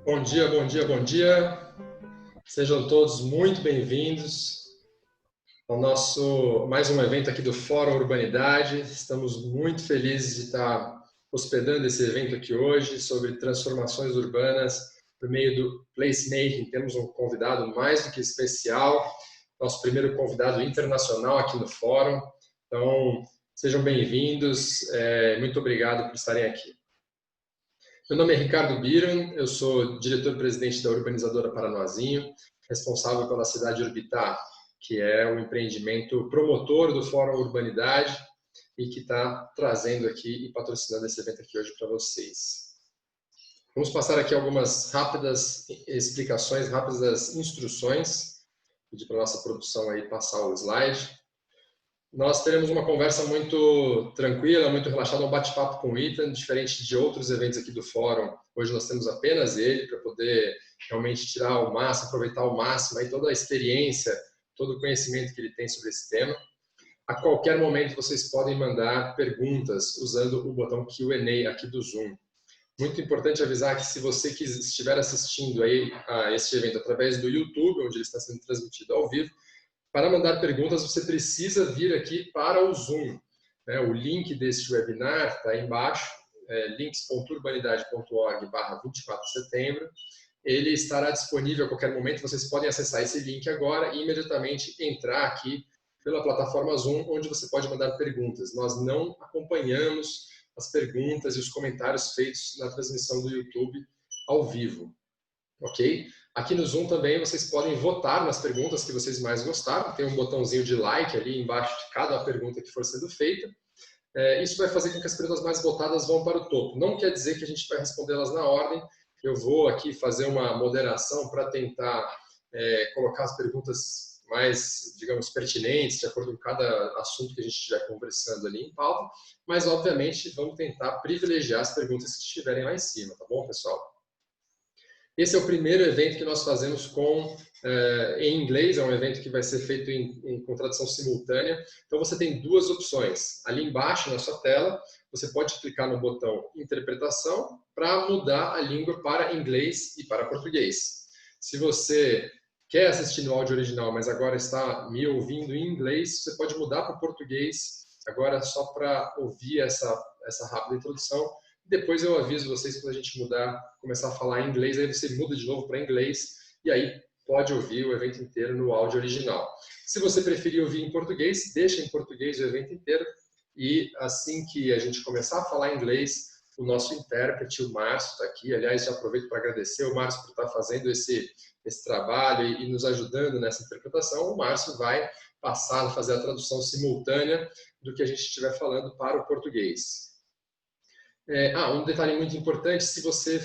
Bom dia, bom dia, bom dia. Sejam todos muito bem-vindos ao nosso mais um evento aqui do Fórum Urbanidade. Estamos muito felizes de estar hospedando esse evento aqui hoje sobre transformações urbanas por meio do placemaking. Temos um convidado mais do que especial, nosso primeiro convidado internacional aqui no Fórum. Então, sejam bem-vindos. Muito obrigado por estarem aqui. Meu nome é Ricardo Biron, eu sou diretor-presidente da Urbanizadora Paranoazinho, responsável pela cidade Urbitar, que é um empreendimento promotor do Fórum Urbanidade e que está trazendo aqui e patrocinando esse evento aqui hoje para vocês. Vamos passar aqui algumas rápidas explicações, rápidas instruções. Pedir para a nossa produção aí passar o slide. Nós teremos uma conversa muito tranquila, muito relaxada, um bate-papo com o Ethan, diferente de outros eventos aqui do Fórum. Hoje nós temos apenas ele para poder realmente tirar o máximo, aproveitar ao máximo aí toda a experiência, todo o conhecimento que ele tem sobre esse tema. A qualquer momento vocês podem mandar perguntas usando o botão Q&A aqui do Zoom. Muito importante avisar que se você estiver assistindo aí a este evento através do YouTube, onde ele está sendo transmitido ao vivo, para mandar perguntas, você precisa vir aqui para o Zoom. O link deste webinar está aí embaixo, links.urbanidade.org/24 de setembro. Ele estará disponível a qualquer momento, vocês podem acessar esse link agora e imediatamente entrar aqui pela plataforma Zoom, onde você pode mandar perguntas. Nós não acompanhamos as perguntas e os comentários feitos na transmissão do YouTube ao vivo. Ok? Aqui no Zoom também vocês podem votar nas perguntas que vocês mais gostaram. Tem um botãozinho de like ali embaixo de cada pergunta que for sendo feita. Isso vai fazer com que as perguntas mais votadas vão para o topo. Não quer dizer que a gente vai respondê-las na ordem. Eu vou aqui fazer uma moderação para tentar colocar as perguntas mais, digamos, pertinentes, de acordo com cada assunto que a gente estiver conversando ali em pauta. Mas, obviamente, vamos tentar privilegiar as perguntas que estiverem lá em cima, tá bom, pessoal? Esse é o primeiro evento que nós fazemos em inglês, é um evento que vai ser feito com tradução simultânea. Então você tem duas opções. Ali embaixo na sua tela, você pode clicar no botão Interpretação para mudar a língua para inglês e para português. Se você quer assistir no áudio original, mas agora está me ouvindo em inglês, você pode mudar para o português, agora só para ouvir essa rápida introdução. Depois eu aviso vocês quando a gente começar a falar em inglês, aí você muda de novo para inglês e aí pode ouvir o evento inteiro no áudio original. Se você preferir ouvir em português, deixa em português o evento inteiro e assim que a gente começar a falar inglês, o nosso intérprete, o Márcio, está aqui. Aliás, já aproveito para agradecer o Márcio por estar fazendo esse trabalho e nos ajudando nessa interpretação. O Márcio vai passar a fazer a tradução simultânea do que a gente estiver falando para o português. Um detalhe muito importante, se você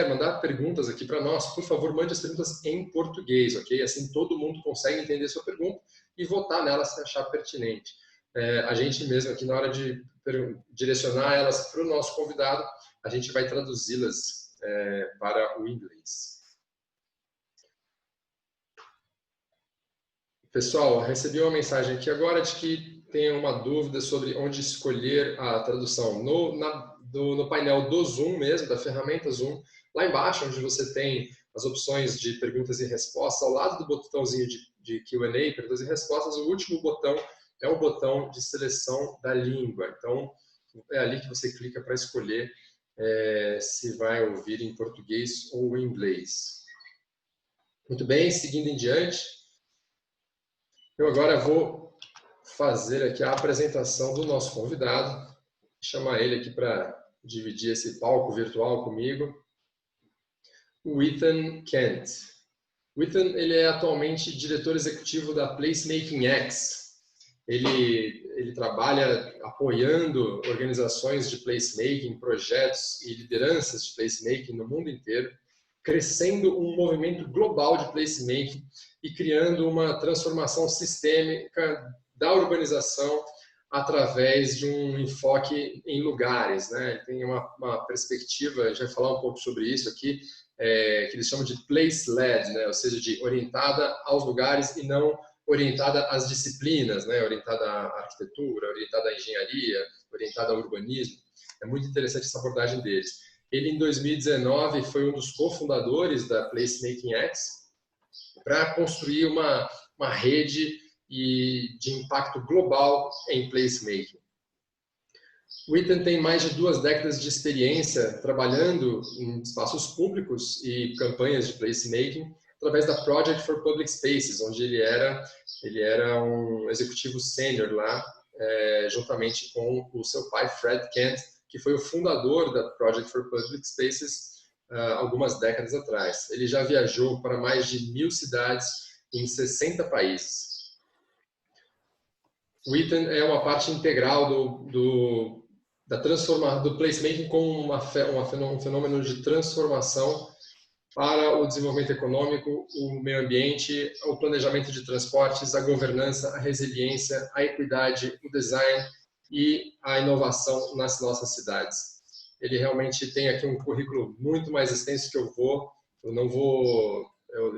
mandar perguntas aqui para nós, por favor, mande as perguntas em português, ok? Assim todo mundo consegue entender a sua pergunta e votar nela se achar pertinente. A gente mesmo aqui, na hora de direcionar elas para o nosso convidado, a gente vai traduzi-las para o inglês. Pessoal, recebi uma mensagem aqui agora de que tem uma dúvida sobre onde escolher a tradução. No painel do Zoom mesmo, da ferramenta Zoom, lá embaixo, onde você tem as opções de perguntas e respostas, ao lado do botãozinho de Q&A, perguntas e respostas, o último botão é o botão de seleção da língua. Então, é ali que você clica para escolher se vai ouvir em português ou em inglês. Muito bem, seguindo em diante, eu agora vou fazer aqui a apresentação do nosso convidado, chamar ele aqui para dividir esse palco virtual comigo, o Ethan Kent. O Ethan, ele é atualmente diretor executivo da Placemaking X. Ele trabalha apoiando organizações de placemaking, projetos e lideranças de placemaking no mundo inteiro, crescendo um movimento global de placemaking e criando uma transformação sistêmica da urbanização através de um enfoque em lugares, né? Ele tem uma perspectiva, a gente vai falar um pouco sobre isso aqui, que eles chamam de place-led, né? Ou seja, de orientada aos lugares e não orientada às disciplinas, né? Orientada à arquitetura, orientada à engenharia, orientada ao urbanismo. É muito interessante essa abordagem deles. Ele, em 2019, foi um dos cofundadores da Placemaking X para construir uma rede de impacto global em placemaking. O Ethan tem mais de 2 décadas de experiência trabalhando em espaços públicos e campanhas de placemaking através da Project for Public Spaces, onde ele era um executivo sênior lá, juntamente com o seu pai, Fred Kent, que foi o fundador da Project for Public Spaces algumas décadas atrás. Ele já viajou para mais de 1.000 cidades em 60 países. O Ethan é uma parte integral do placemaking como um fenômeno de transformação para o desenvolvimento econômico, o meio ambiente, o planejamento de transportes, a governança, a resiliência, a equidade, o design e a inovação nas nossas cidades. Ele realmente tem aqui um currículo muito mais extenso que eu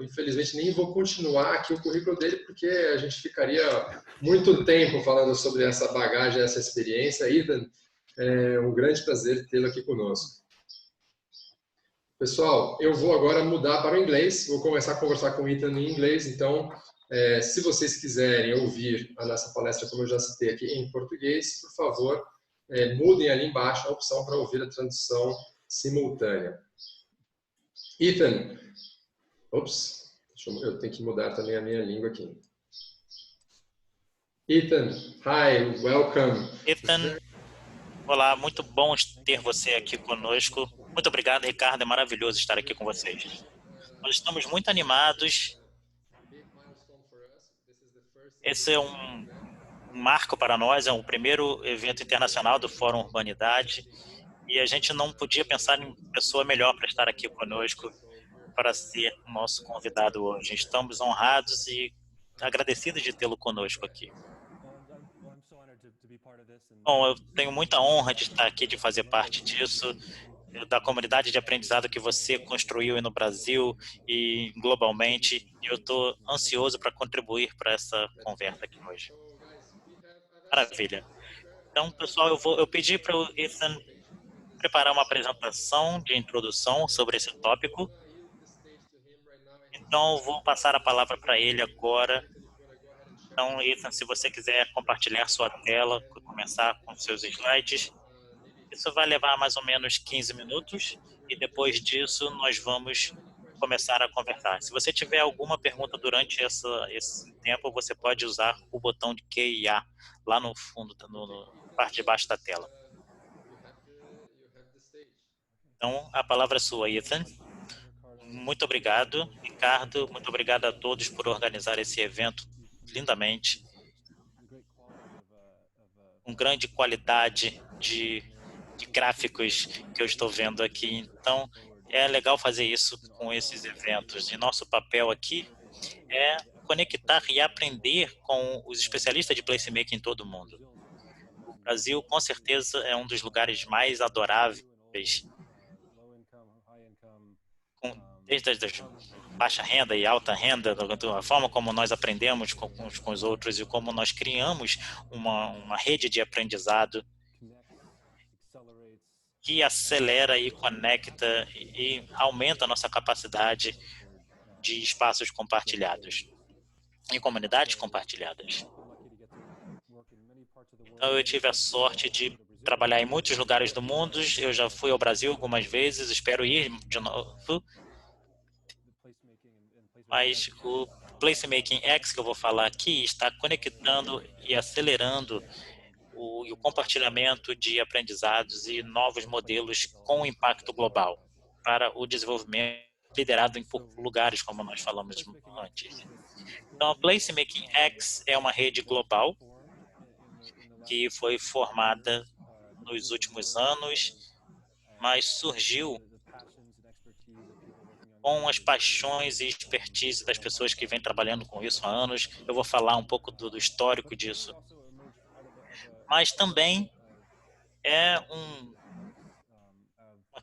infelizmente nem vou continuar aqui o currículo dele, porque a gente ficaria muito tempo falando sobre essa bagagem, essa experiência. Ethan, é um grande prazer tê-lo aqui conosco. Pessoal, eu vou agora mudar para o inglês, vou começar a conversar com o Ethan em inglês, então, se vocês quiserem ouvir a nossa palestra, como eu já citei aqui, em português, por favor, mudem ali embaixo a opção para ouvir a tradução simultânea. Ethan, eu tenho que mudar também a minha língua aqui. Ethan, hi, welcome. Ethan, olá, muito bom ter você aqui conosco. Muito obrigado, Ricardo, é maravilhoso estar aqui com vocês. Nós estamos muito animados. Esse é um marco para nós, é o primeiro evento internacional do Fórum Urbanidade e a gente não podia pensar em pessoa melhor para estar aqui conosco, para ser o nosso convidado hoje. Estamos honrados e agradecidos de tê-lo conosco aqui. Bom, eu tenho muita honra de estar aqui, de fazer parte disso, da comunidade de aprendizado que você construiu no Brasil e globalmente. E eu estou ansioso para contribuir para essa conversa aqui hoje. Maravilha. Então, pessoal, eu pedi para o Ethan preparar uma apresentação de introdução sobre esse tópico. Então, eu vou passar a palavra para ele agora. Então, Ethan, se você quiser compartilhar sua tela, começar com seus slides, isso vai levar mais ou menos 15 minutos e depois disso nós vamos começar a conversar. Se você tiver alguma pergunta durante esse tempo, você pode usar o botão de Q&A lá no fundo, na parte de baixo da tela. Então, a palavra é sua, Ethan. Muito obrigado, Ricardo. Muito obrigado a todos por organizar esse evento lindamente, com grande qualidade de gráficos que eu estou vendo aqui. Então, é legal fazer isso com esses eventos. E nosso papel aqui é conectar e aprender com os especialistas de placemaking em todo o mundo. O Brasil, com certeza, é um dos lugares mais adoráveis, desde a baixa renda e alta renda, a forma como nós aprendemos com os outros e como nós criamos uma rede de aprendizado que acelera e conecta e aumenta a nossa capacidade de espaços compartilhados, em comunidades compartilhadas. Então, eu tive a sorte de trabalhar em muitos lugares do mundo, eu já fui ao Brasil algumas vezes, espero ir de novo, mas o Placemaking X que eu vou falar aqui está conectando e acelerando o compartilhamento de aprendizados e novos modelos com impacto global para o desenvolvimento liderado em lugares, como nós falamos antes. Então, a Placemaking X é uma rede global que foi formada nos últimos anos, mas surgiu com as paixões e expertise das pessoas que vêm trabalhando com isso há anos. Eu vou falar um pouco do histórico disso. Mas também é uma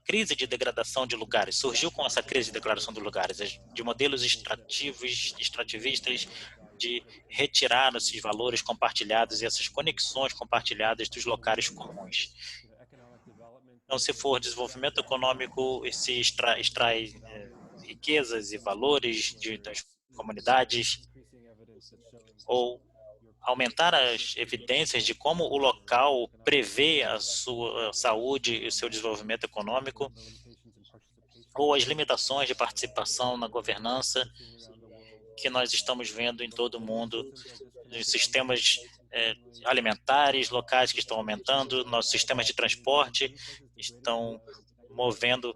crise de degradação de lugares. Surgiu com essa crise de degradação de lugares, de modelos extrativistas, de retirar esses valores compartilhados e essas conexões compartilhadas dos locais comuns. Então, se for desenvolvimento econômico, se extrai riquezas e valores das comunidades, ou aumentar as evidências de como o local prevê a sua saúde e o seu desenvolvimento econômico, ou as limitações de participação na governança que nós estamos vendo em todo o mundo, os sistemas alimentares locais que estão aumentando, nossos sistemas de transporte estão movimentando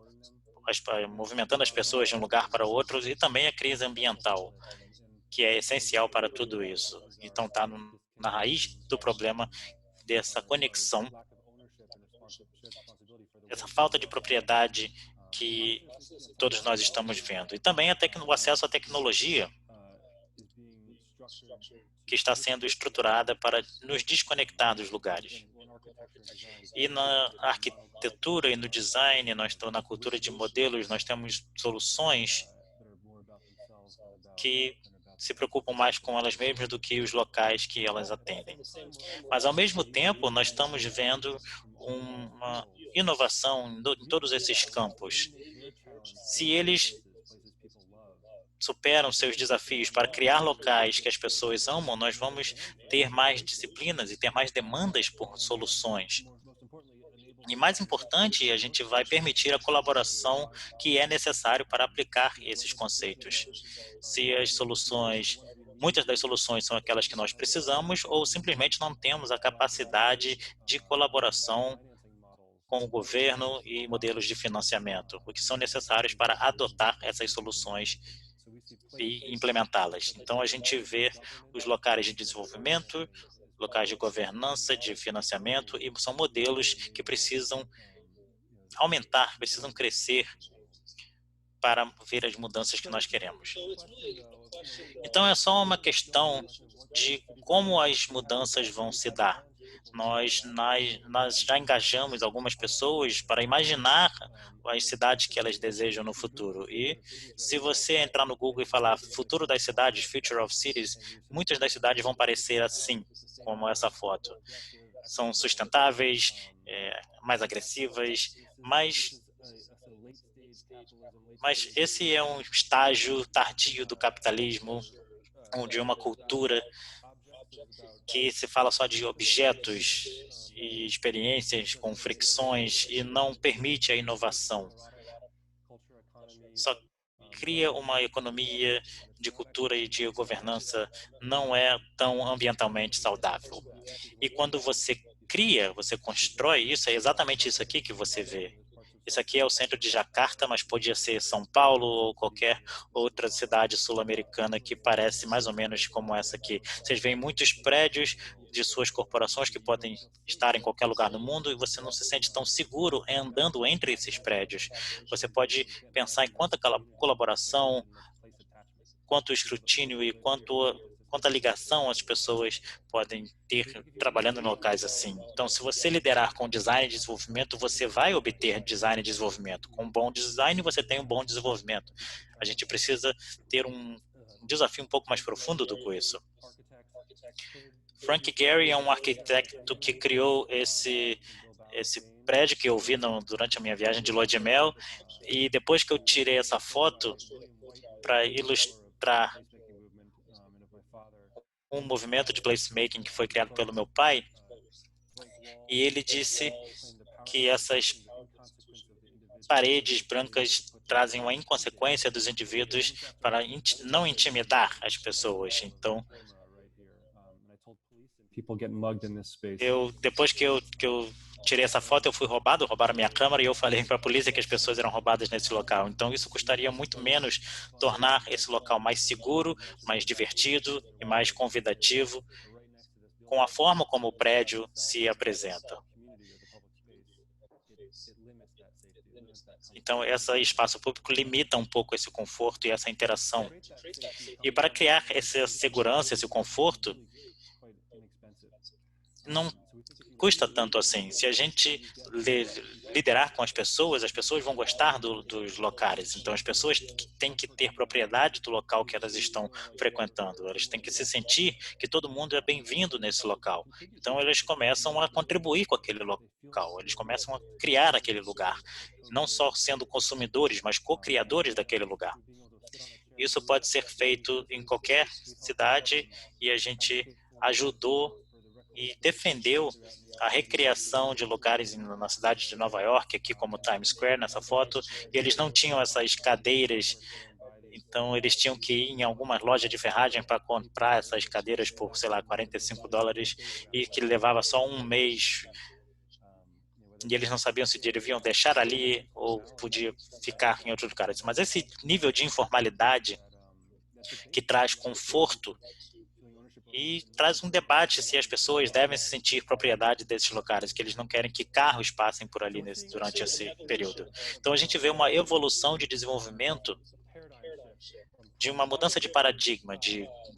as pessoas de um lugar para outro, e também a crise ambiental, que é essencial para tudo isso. Então, está na raiz do problema dessa conexão, essa falta de propriedade que todos nós estamos vendo. E também o acesso à tecnologia, que está sendo estruturada para nos desconectar dos lugares. E na arquitetura e no design, na cultura de modelos, nós temos soluções que se preocupam mais com elas mesmas do que os locais que elas atendem. Mas, ao mesmo tempo, nós estamos vendo uma inovação em todos esses campos. Se eles superam seus desafios para criar locais que as pessoas amam, nós vamos ter mais disciplinas e ter mais demandas por soluções. E mais importante, a gente vai permitir a colaboração que é necessário para aplicar esses conceitos. Se muitas das soluções são aquelas que nós precisamos, ou simplesmente não temos a capacidade de colaboração com o governo e modelos de financiamento, o que são necessários para adotar essas soluções e implementá-las. Então, a gente vê os locais de desenvolvimento, locais de governança, de financiamento, e são modelos que precisam aumentar, precisam crescer para ver as mudanças que nós queremos. Então, é só uma questão de como as mudanças vão se dar. Nós já engajamos algumas pessoas para imaginar as cidades que elas desejam no futuro. E se você entrar no Google e falar futuro das cidades, Future of Cities, muitas das cidades vão parecer assim, como essa foto. São sustentáveis, mais agressivas, mas esse é um estágio tardio do capitalismo, de uma cultura que se fala só de objetos e experiências com fricções e não permite a inovação. Só cria uma economia de cultura e de governança não é tão ambientalmente saudável. E quando você cria, você constrói isso, é exatamente isso aqui que você vê. Isso aqui é o centro de Jacarta, mas podia ser São Paulo ou qualquer outra cidade sul-americana que parece mais ou menos como essa aqui. Vocês veem muitos prédios de suas corporações que podem estar em qualquer lugar do mundo e você não se sente tão seguro andando entre esses prédios. Você pode pensar em quanta colaboração, quanto escrutínio e quanta ligação as pessoas podem ter trabalhando em locais assim. Então, se você liderar com design e desenvolvimento, você vai obter design e desenvolvimento. Com um bom design, você tem um bom desenvolvimento. A gente precisa ter um desafio um pouco mais profundo do que isso. Frank Gehry é um arquiteto que criou esse prédio que eu vi durante a minha viagem de lua de mel, e depois que eu tirei essa foto para ilustrar um movimento de placemaking que foi criado pelo meu pai, e ele disse que essas paredes brancas trazem uma inconsequência dos indivíduos para não intimidar as pessoas. Então, depois que eu tirei essa foto, eu fui roubaram minha câmera e eu falei para a polícia que as pessoas eram roubadas nesse local. Então, isso custaria muito menos tornar esse local mais seguro, mais divertido e mais convidativo, com a forma como o prédio se apresenta. Então, esse espaço público limita um pouco esse conforto e essa interação. E para criar essa segurança, esse conforto, não custa tanto assim. Se a gente liderar com as pessoas vão gostar dos locais. Então, as pessoas têm que ter propriedade do local que elas estão frequentando. Elas têm que se sentir que todo mundo é bem-vindo nesse local. Então, eles começam a contribuir com aquele local. Eles começam a criar aquele lugar. Não só sendo consumidores, mas co-criadores daquele lugar. Isso pode ser feito em qualquer cidade e a gente ajudou e defendeu a recriação de lugares na cidade de Nova York, aqui como Times Square, nessa foto, e eles não tinham essas cadeiras, então eles tinham que ir em algumas lojas de ferragem para comprar essas cadeiras por, sei lá, $45 e que levava só um mês, e eles não sabiam se deviam deixar ali ou podia ficar em outro lugar. Mas esse nível de informalidade que traz conforto e traz um debate se as pessoas devem se sentir propriedade desses locais, que eles não querem que carros passem por ali durante esse período. Então a gente vê uma evolução de desenvolvimento, de uma mudança de paradigma,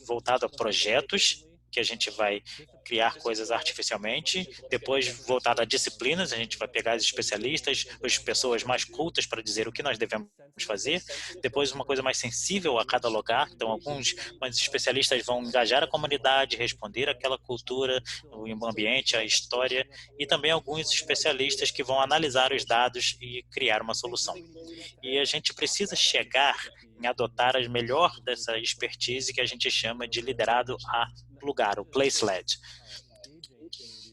voltado a projetos, que a gente vai criar coisas artificialmente, depois voltado a disciplinas, a gente vai pegar os especialistas, as pessoas mais cultas para dizer o que nós devemos fazer, depois uma coisa mais sensível a cada lugar, então alguns especialistas vão engajar a comunidade, responder àquela cultura, o ambiente, a história, e também alguns especialistas que vão analisar os dados e criar uma solução. E a gente precisa chegar em adotar a melhor dessa expertise que a gente chama de liderado a lugar, o place-led.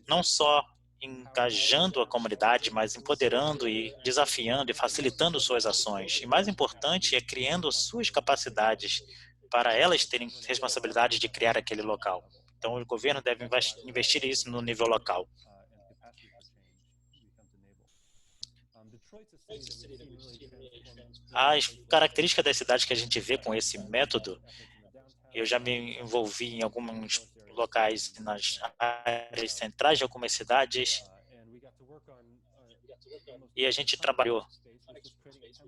Não só engajando a comunidade, mas empoderando e desafiando e facilitando suas ações. E mais importante é criando suas capacidades para elas terem responsabilidade de criar aquele local. Então o governo deve investir isso no nível local. As características das cidades que a gente vê com esse método, eu já me envolvi em alguns locais nas áreas centrais de algumas cidades e a gente trabalhou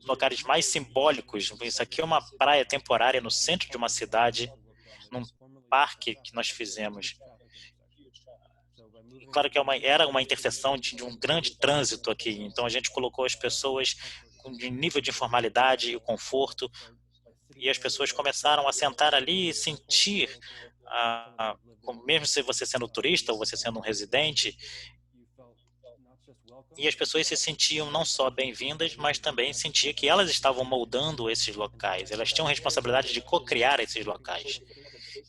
em lugares mais simbólicos. Isso aqui é uma praia temporária no centro de uma cidade, num parque que nós fizemos. Claro que era uma interseção de um grande trânsito aqui, então a gente colocou as pessoas com nível de informalidade e conforto, e as pessoas começaram a sentar ali e sentir, mesmo se você sendo turista ou você sendo um residente, e as pessoas se sentiam não só bem-vindas, mas também sentiam que elas estavam moldando esses locais, elas tinham responsabilidade de co-criar esses locais.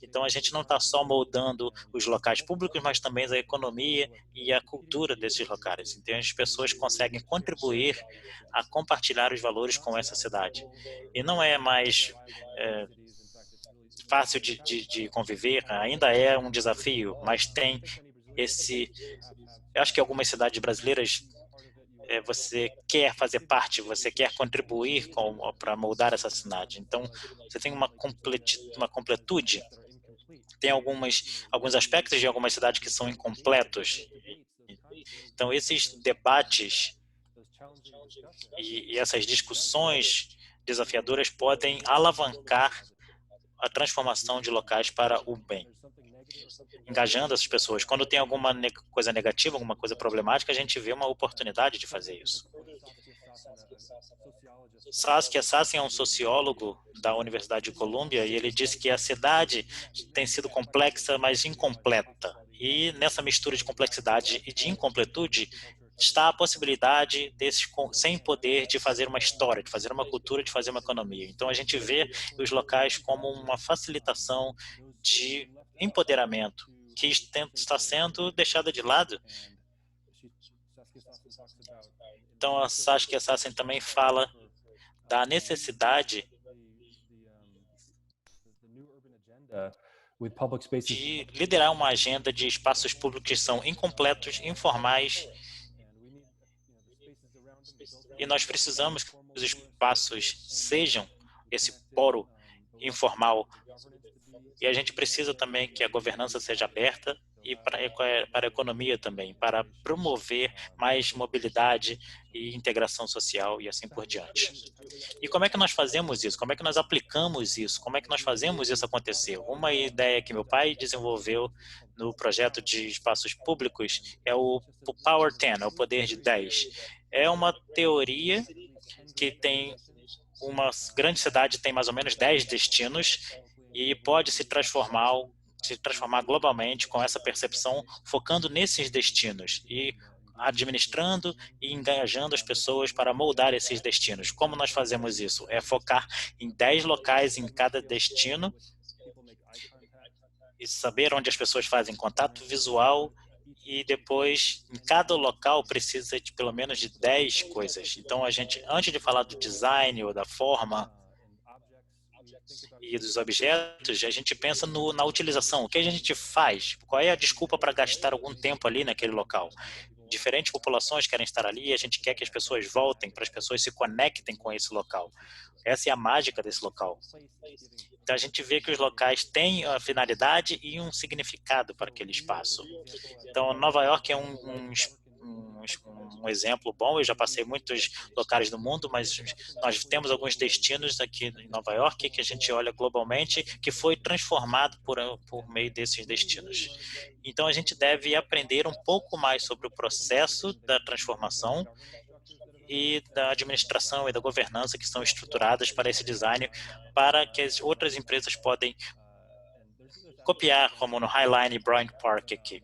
Então a gente não está só moldando os locais públicos, mas também a economia e a cultura desses locais. Então as pessoas conseguem contribuir a compartilhar os valores com essa cidade. E não é mais fácil de conviver, ainda é um desafio, mas tem esse... Eu acho que algumas cidades brasileiras você quer fazer parte, você quer contribuir para moldar essa cidade. Então você tem uma completude. Tem alguns aspectos de algumas cidades que são incompletos. Então, esses debates e essas discussões desafiadoras podem alavancar a transformação de locais para o bem, engajando essas pessoas. Quando tem alguma coisa negativa, alguma coisa problemática, a gente vê uma oportunidade de fazer isso. Saskia Sassen é um sociólogo da Universidade de Colômbia e ele disse que a cidade tem sido complexa, mas incompleta. E nessa mistura de complexidade e de incompletude está a possibilidade desses sem poder de fazer uma história, de fazer uma cultura, de fazer uma economia. Então a gente vê os locais como uma facilitação de empoderamento que está sendo deixada de lado. Então a Saskia Sassen também fala da necessidade de liderar uma agenda de espaços públicos que são incompletos, informais, e nós precisamos que os espaços sejam esse polo informal, e a gente precisa também que a governança seja aberta e para a economia também, para promover mais mobilidade e integração social e assim por diante. E como é que nós fazemos isso? Como é que nós aplicamos isso? Como é que nós fazemos isso acontecer? Uma ideia que meu pai desenvolveu no projeto de espaços públicos é o Power 10, é o poder de 10. É uma teoria que tem uma grande cidade tem mais ou menos 10 destinos e pode se transformar globalmente com essa percepção, focando nesses destinos e administrando e engajando as pessoas para moldar esses destinos. Como nós fazemos isso? É focar em 10 locais em cada destino e saber onde as pessoas fazem contato visual e depois, em cada local, precisa de pelo menos de 10 coisas. Então, a gente, antes de falar do design ou da forma e dos objetos, a gente pensa na utilização. O que a gente faz? Qual é a desculpa para gastar algum tempo ali naquele local? Diferentes populações querem estar ali e a gente quer que as pessoas voltem, para as pessoas se conectem com esse local. Essa é a mágica desse local. Então, a gente vê que os locais têm a finalidade e um significado para aquele espaço. Então, Nova York é um exemplo bom. Eu já passei muitos locais do mundo, mas nós temos alguns destinos aqui em Nova York que a gente olha globalmente, que foi transformado por meio desses destinos. Então, a gente deve aprender um pouco mais sobre o processo da transformação e da administração e da governança que são estruturadas para esse design, para que as outras empresas podem copiar, como no Highline e Bryant Park aqui.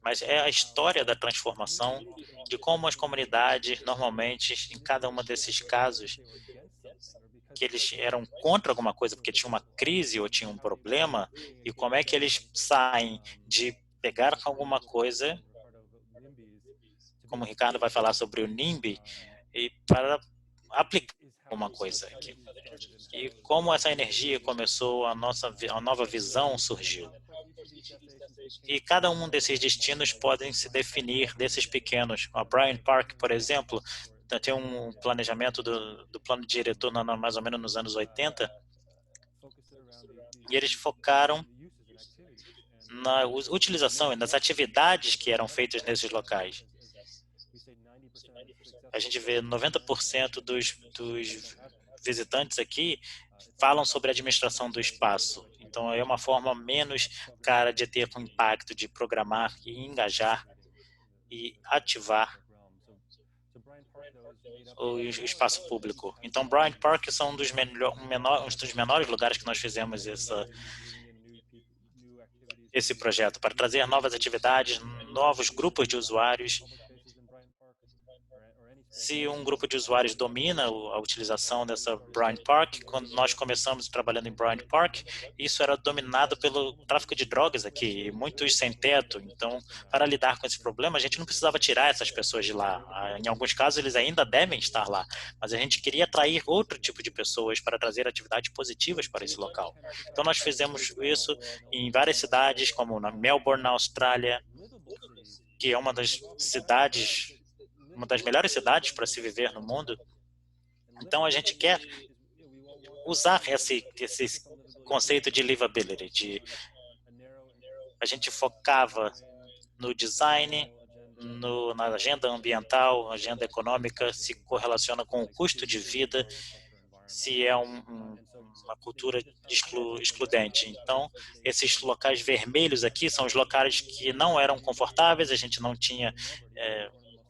Mas é a história da transformação, de como as comunidades, normalmente, em cada um desses casos, que eles eram contra alguma coisa, porque tinha uma crise ou tinha um problema, e como é que eles saem de pegar alguma coisa, como o Ricardo vai falar sobre o NIMBY, e para aplicar alguma coisa aqui. E como essa energia começou, a nova visão surgiu. E cada um desses destinos podem se definir desses pequenos. A Bryant Park, por exemplo, tem um planejamento do plano diretor mais ou menos nos anos 80, e eles focaram na utilização e nas atividades que eram feitas nesses locais. A gente vê 90% dos visitantes aqui falam sobre a administração do espaço. Então, é uma forma menos cara de ter um impacto, de programar e engajar e ativar o espaço público. Então, Bryant Park são um dos menores lugares que nós fizemos esse projeto, para trazer novas atividades, novos grupos de usuários. Se um grupo de usuários domina a utilização dessa Bryant Park, quando nós começamos trabalhando em Bryant Park, isso era dominado pelo tráfico de drogas aqui, muitos sem teto. Então, para lidar com esse problema, a gente não precisava tirar essas pessoas de lá. Em alguns casos, eles ainda devem estar lá, mas a gente queria atrair outro tipo de pessoas para trazer atividades positivas para esse local. Então, nós fizemos isso em várias cidades, como na Melbourne, na Austrália, que é uma das melhores cidades para se viver no mundo. Então, a gente quer usar esse conceito de livability. A gente focava no design, na agenda ambiental, agenda econômica, se correlaciona com o custo de vida, se é uma cultura excludente. Então, esses locais vermelhos aqui são os locais que não eram confortáveis, a gente não tinha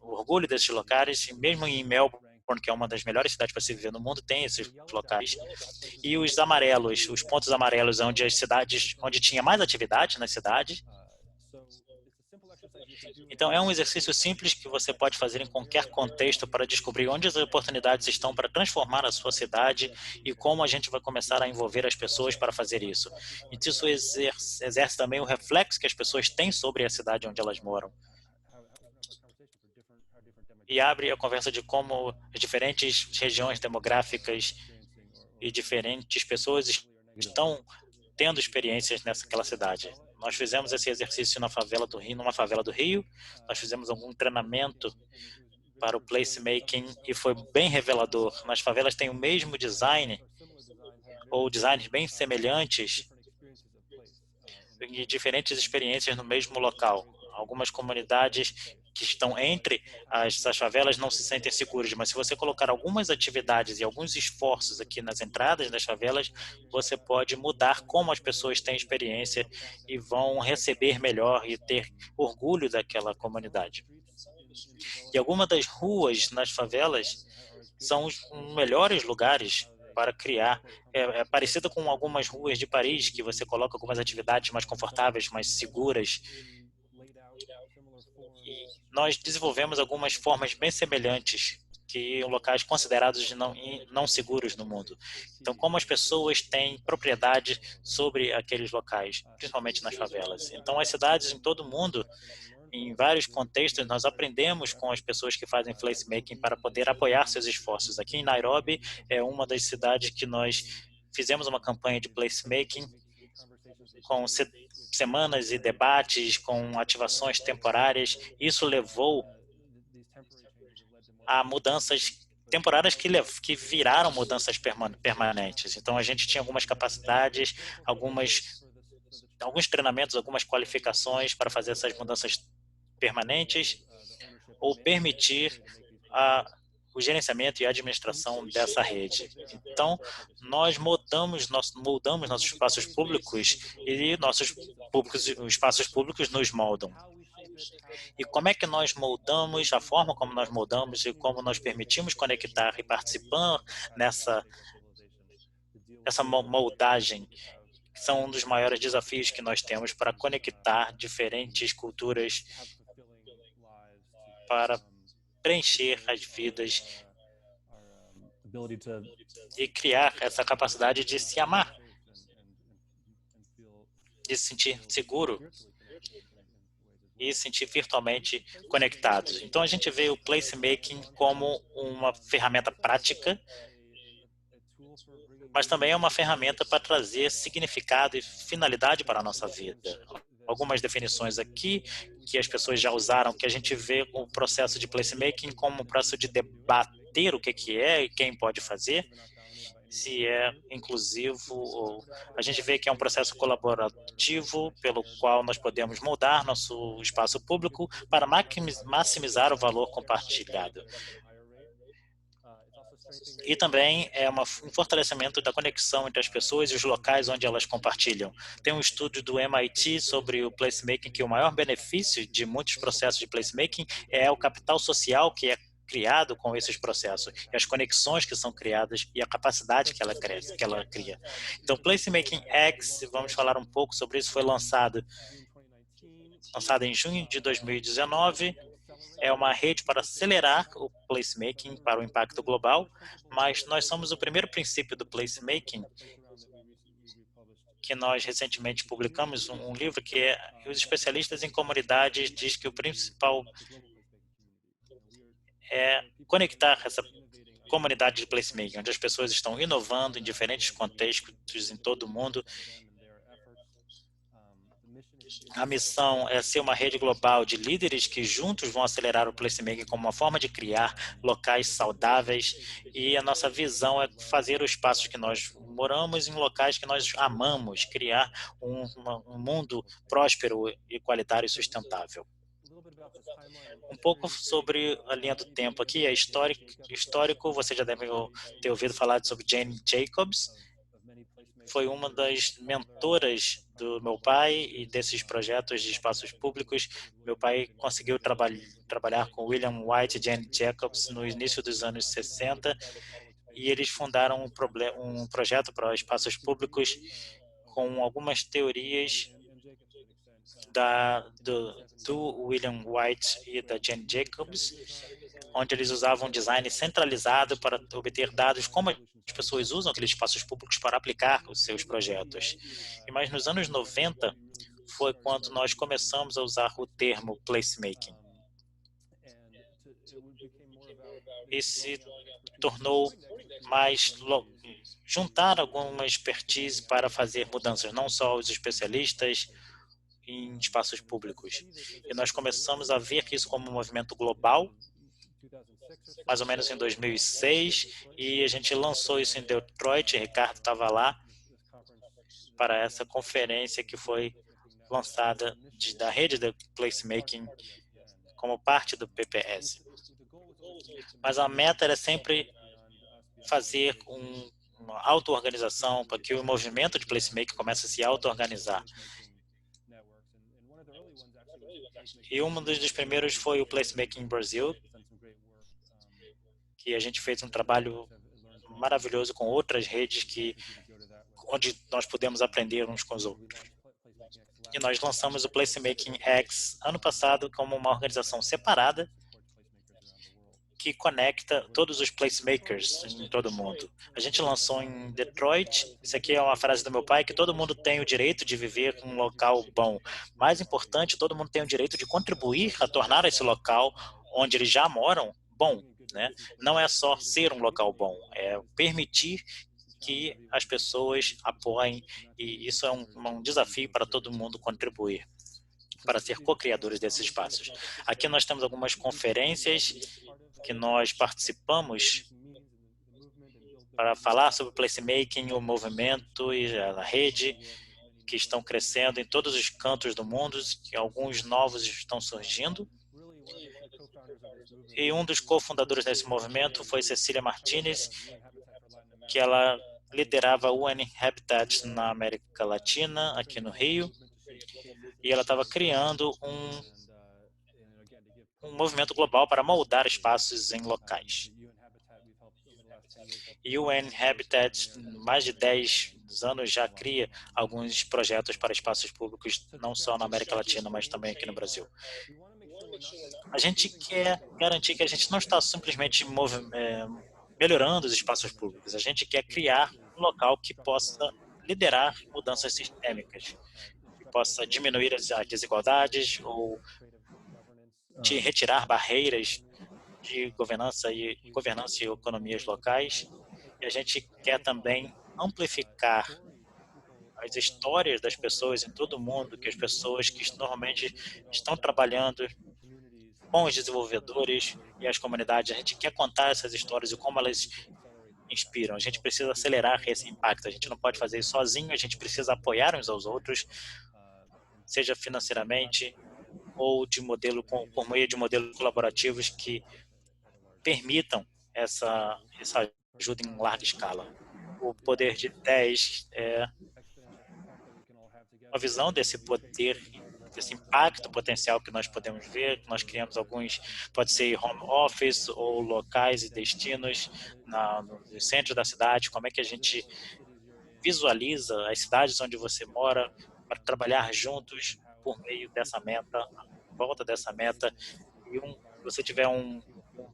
orgulho desses locais, mesmo em Melbourne, que é uma das melhores cidades para se viver no mundo, tem esses locais. E os amarelos, os pontos amarelos, onde tinha mais atividade na cidade. Então, é um exercício simples que você pode fazer em qualquer contexto para descobrir onde as oportunidades estão para transformar a sua cidade e como a gente vai começar a envolver as pessoas para fazer isso. E isso exerce também o reflexo que as pessoas têm sobre a cidade onde elas moram. E abre a conversa de como as diferentes regiões demográficas e diferentes pessoas estão tendo experiências naquela cidade. Nós fizemos esse exercício numa favela do Rio, nós fizemos algum treinamento para o placemaking e foi bem revelador. Nas favelas tem o mesmo design, ou designs bem semelhantes, e diferentes experiências no mesmo local. Algumas comunidades que estão entre as favelas não se sentem seguras, mas se você colocar algumas atividades e alguns esforços aqui nas entradas das favelas, você pode mudar como as pessoas têm experiência e vão receber melhor e ter orgulho daquela comunidade. E algumas das ruas nas favelas são os melhores lugares para criar. É parecida com algumas ruas de Paris, que você coloca algumas atividades mais confortáveis, mais seguras. E nós desenvolvemos algumas formas bem semelhantes que locais considerados não seguros no mundo. Então, como as pessoas têm propriedade sobre aqueles locais, principalmente nas favelas. Então, as cidades em todo o mundo, em vários contextos, nós aprendemos com as pessoas que fazem placemaking para poder apoiar seus esforços. Aqui em Nairobi é uma das cidades que nós fizemos uma campanha de placemaking com semanas e debates, com ativações temporárias. Isso levou a mudanças temporárias que viraram mudanças permanentes. Então, a gente tinha algumas capacidades, alguns treinamentos, algumas qualificações para fazer essas mudanças permanentes ou permitir o gerenciamento e a administração dessa rede. Então, nós moldamos nossos espaços públicos e os espaços públicos nos moldam. E como é que nós moldamos, a forma como nós moldamos e como nós permitimos conectar e participar essa moldagem, que são um dos maiores desafios que nós temos para conectar diferentes culturas para preencher as vidas e criar essa capacidade de se amar, de se sentir seguro e se sentir virtualmente conectados. Então, a gente vê o placemaking como uma ferramenta prática, mas também é uma ferramenta para trazer significado e finalidade para a nossa vida. Algumas definições aqui que as pessoas já usaram, que a gente vê o processo de placemaking como um processo de debater o que é e quem pode fazer, se é inclusivo, ou a gente vê que é um processo colaborativo pelo qual nós podemos moldar nosso espaço público para maximizar o valor compartilhado. E também é um fortalecimento da conexão entre as pessoas e os locais onde elas compartilham. Tem um estudo do MIT sobre o placemaking, que o maior benefício de muitos processos de placemaking é o capital social que é criado com esses processos, e as conexões que são criadas e a capacidade que ela cria. Então, Placemaking X, vamos falar um pouco sobre isso, foi lançado em junho de 2019, é uma rede para acelerar o placemaking para o impacto global, mas nós somos o primeiro princípio do placemaking, que nós recentemente publicamos um livro que é os especialistas em comunidades diz que o principal é conectar essa comunidade de placemaking, onde as pessoas estão inovando em diferentes contextos em todo o mundo. A missão é ser uma rede global de líderes que juntos vão acelerar o placemaking como uma forma de criar locais saudáveis, e a nossa visão é fazer os espaços que nós moramos em locais que nós amamos, criar um mundo próspero, igualitário e sustentável. Um pouco sobre a linha do tempo aqui, é histórico, você já deve ter ouvido falar sobre Jane Jacobs, foi uma das mentoras do meu pai e desses projetos de espaços públicos. Meu pai conseguiu trabalhar com William White e Jane Jacobs no início dos anos 60 e eles fundaram um projeto para espaços públicos com algumas teorias do William White e da Jane Jacobs, onde eles usavam design centralizado para obter dados como as pessoas usam aqueles espaços públicos para aplicar os seus projetos. Mas nos anos 90 foi quando nós começamos a usar o termo placemaking. E se tornou mais juntar alguma expertise para fazer mudanças, não só os especialistas em espaços públicos. E nós começamos a ver isso como um movimento global, mais ou menos em 2006, e a gente lançou isso em Detroit. Ricardo estava lá para essa conferência que foi lançada da rede de placemaking como parte do PPS. Mas a meta era sempre fazer uma auto-organização para que o movimento de placemaking comece a se auto-organizar. E um dos primeiros foi o Placemaking Brasil, que a gente fez um trabalho maravilhoso com outras redes onde nós podemos aprender uns com os outros. E nós lançamos o Placemaking X ano passado como uma organização separada que conecta todos os placemakers em todo o mundo. A gente lançou em Detroit, isso aqui é uma frase do meu pai, que todo mundo tem o direito de viver em um local bom. Mais importante, todo mundo tem o direito de contribuir a tornar esse local onde eles já moram bom, né? Não é só ser um local bom, é permitir que as pessoas apoiem, e isso é um desafio para todo mundo contribuir, para ser co-criadores desses espaços. Aqui nós temos algumas conferências que nós participamos para falar sobre o placemaking, o movimento e a rede, que estão crescendo em todos os cantos do mundo, que alguns novos estão surgindo. E um dos cofundadores desse movimento foi Cecília Martinez, que ela liderava o UN Habitat na América Latina, aqui no Rio, e ela estava criando um movimento global para moldar espaços em locais. E o UN Habitat, mais de 10 anos, já cria alguns projetos para espaços públicos, não só na América Latina, mas também aqui no Brasil. A gente quer garantir que a gente não está simplesmente melhorando os espaços públicos, a gente quer criar um local que possa liderar mudanças sistêmicas, que possa diminuir as desigualdades ou de retirar barreiras de governança e economias locais. E a gente quer também amplificar as histórias das pessoas em todo o mundo, que as pessoas que normalmente estão trabalhando com os desenvolvedores e as comunidades, a gente quer contar essas histórias e como elas inspiram. A gente precisa acelerar esse impacto, a gente não pode fazer isso sozinho, a gente precisa apoiar uns aos outros, seja financeiramente ou por meio de modelos colaborativos que permitam essa ajuda em larga escala. O poder de 10 é uma visão desse poder, desse impacto potencial que nós podemos ver. Nós criamos alguns, pode ser home office ou locais e destinos no centro da cidade. Como é que a gente visualiza as cidades onde você mora para trabalhar juntos por meio dessa meta, em volta dessa meta. E se você tiver um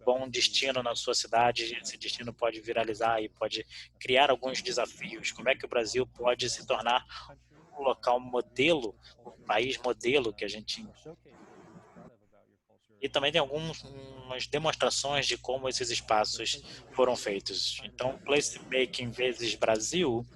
bom destino na sua cidade, esse destino pode viralizar e pode criar alguns desafios. Como é que o Brasil pode se tornar um local modelo, um país modelo que a gente... E também tem algumas demonstrações de como esses espaços foram feitos. Então, Placemaking vezes Brasil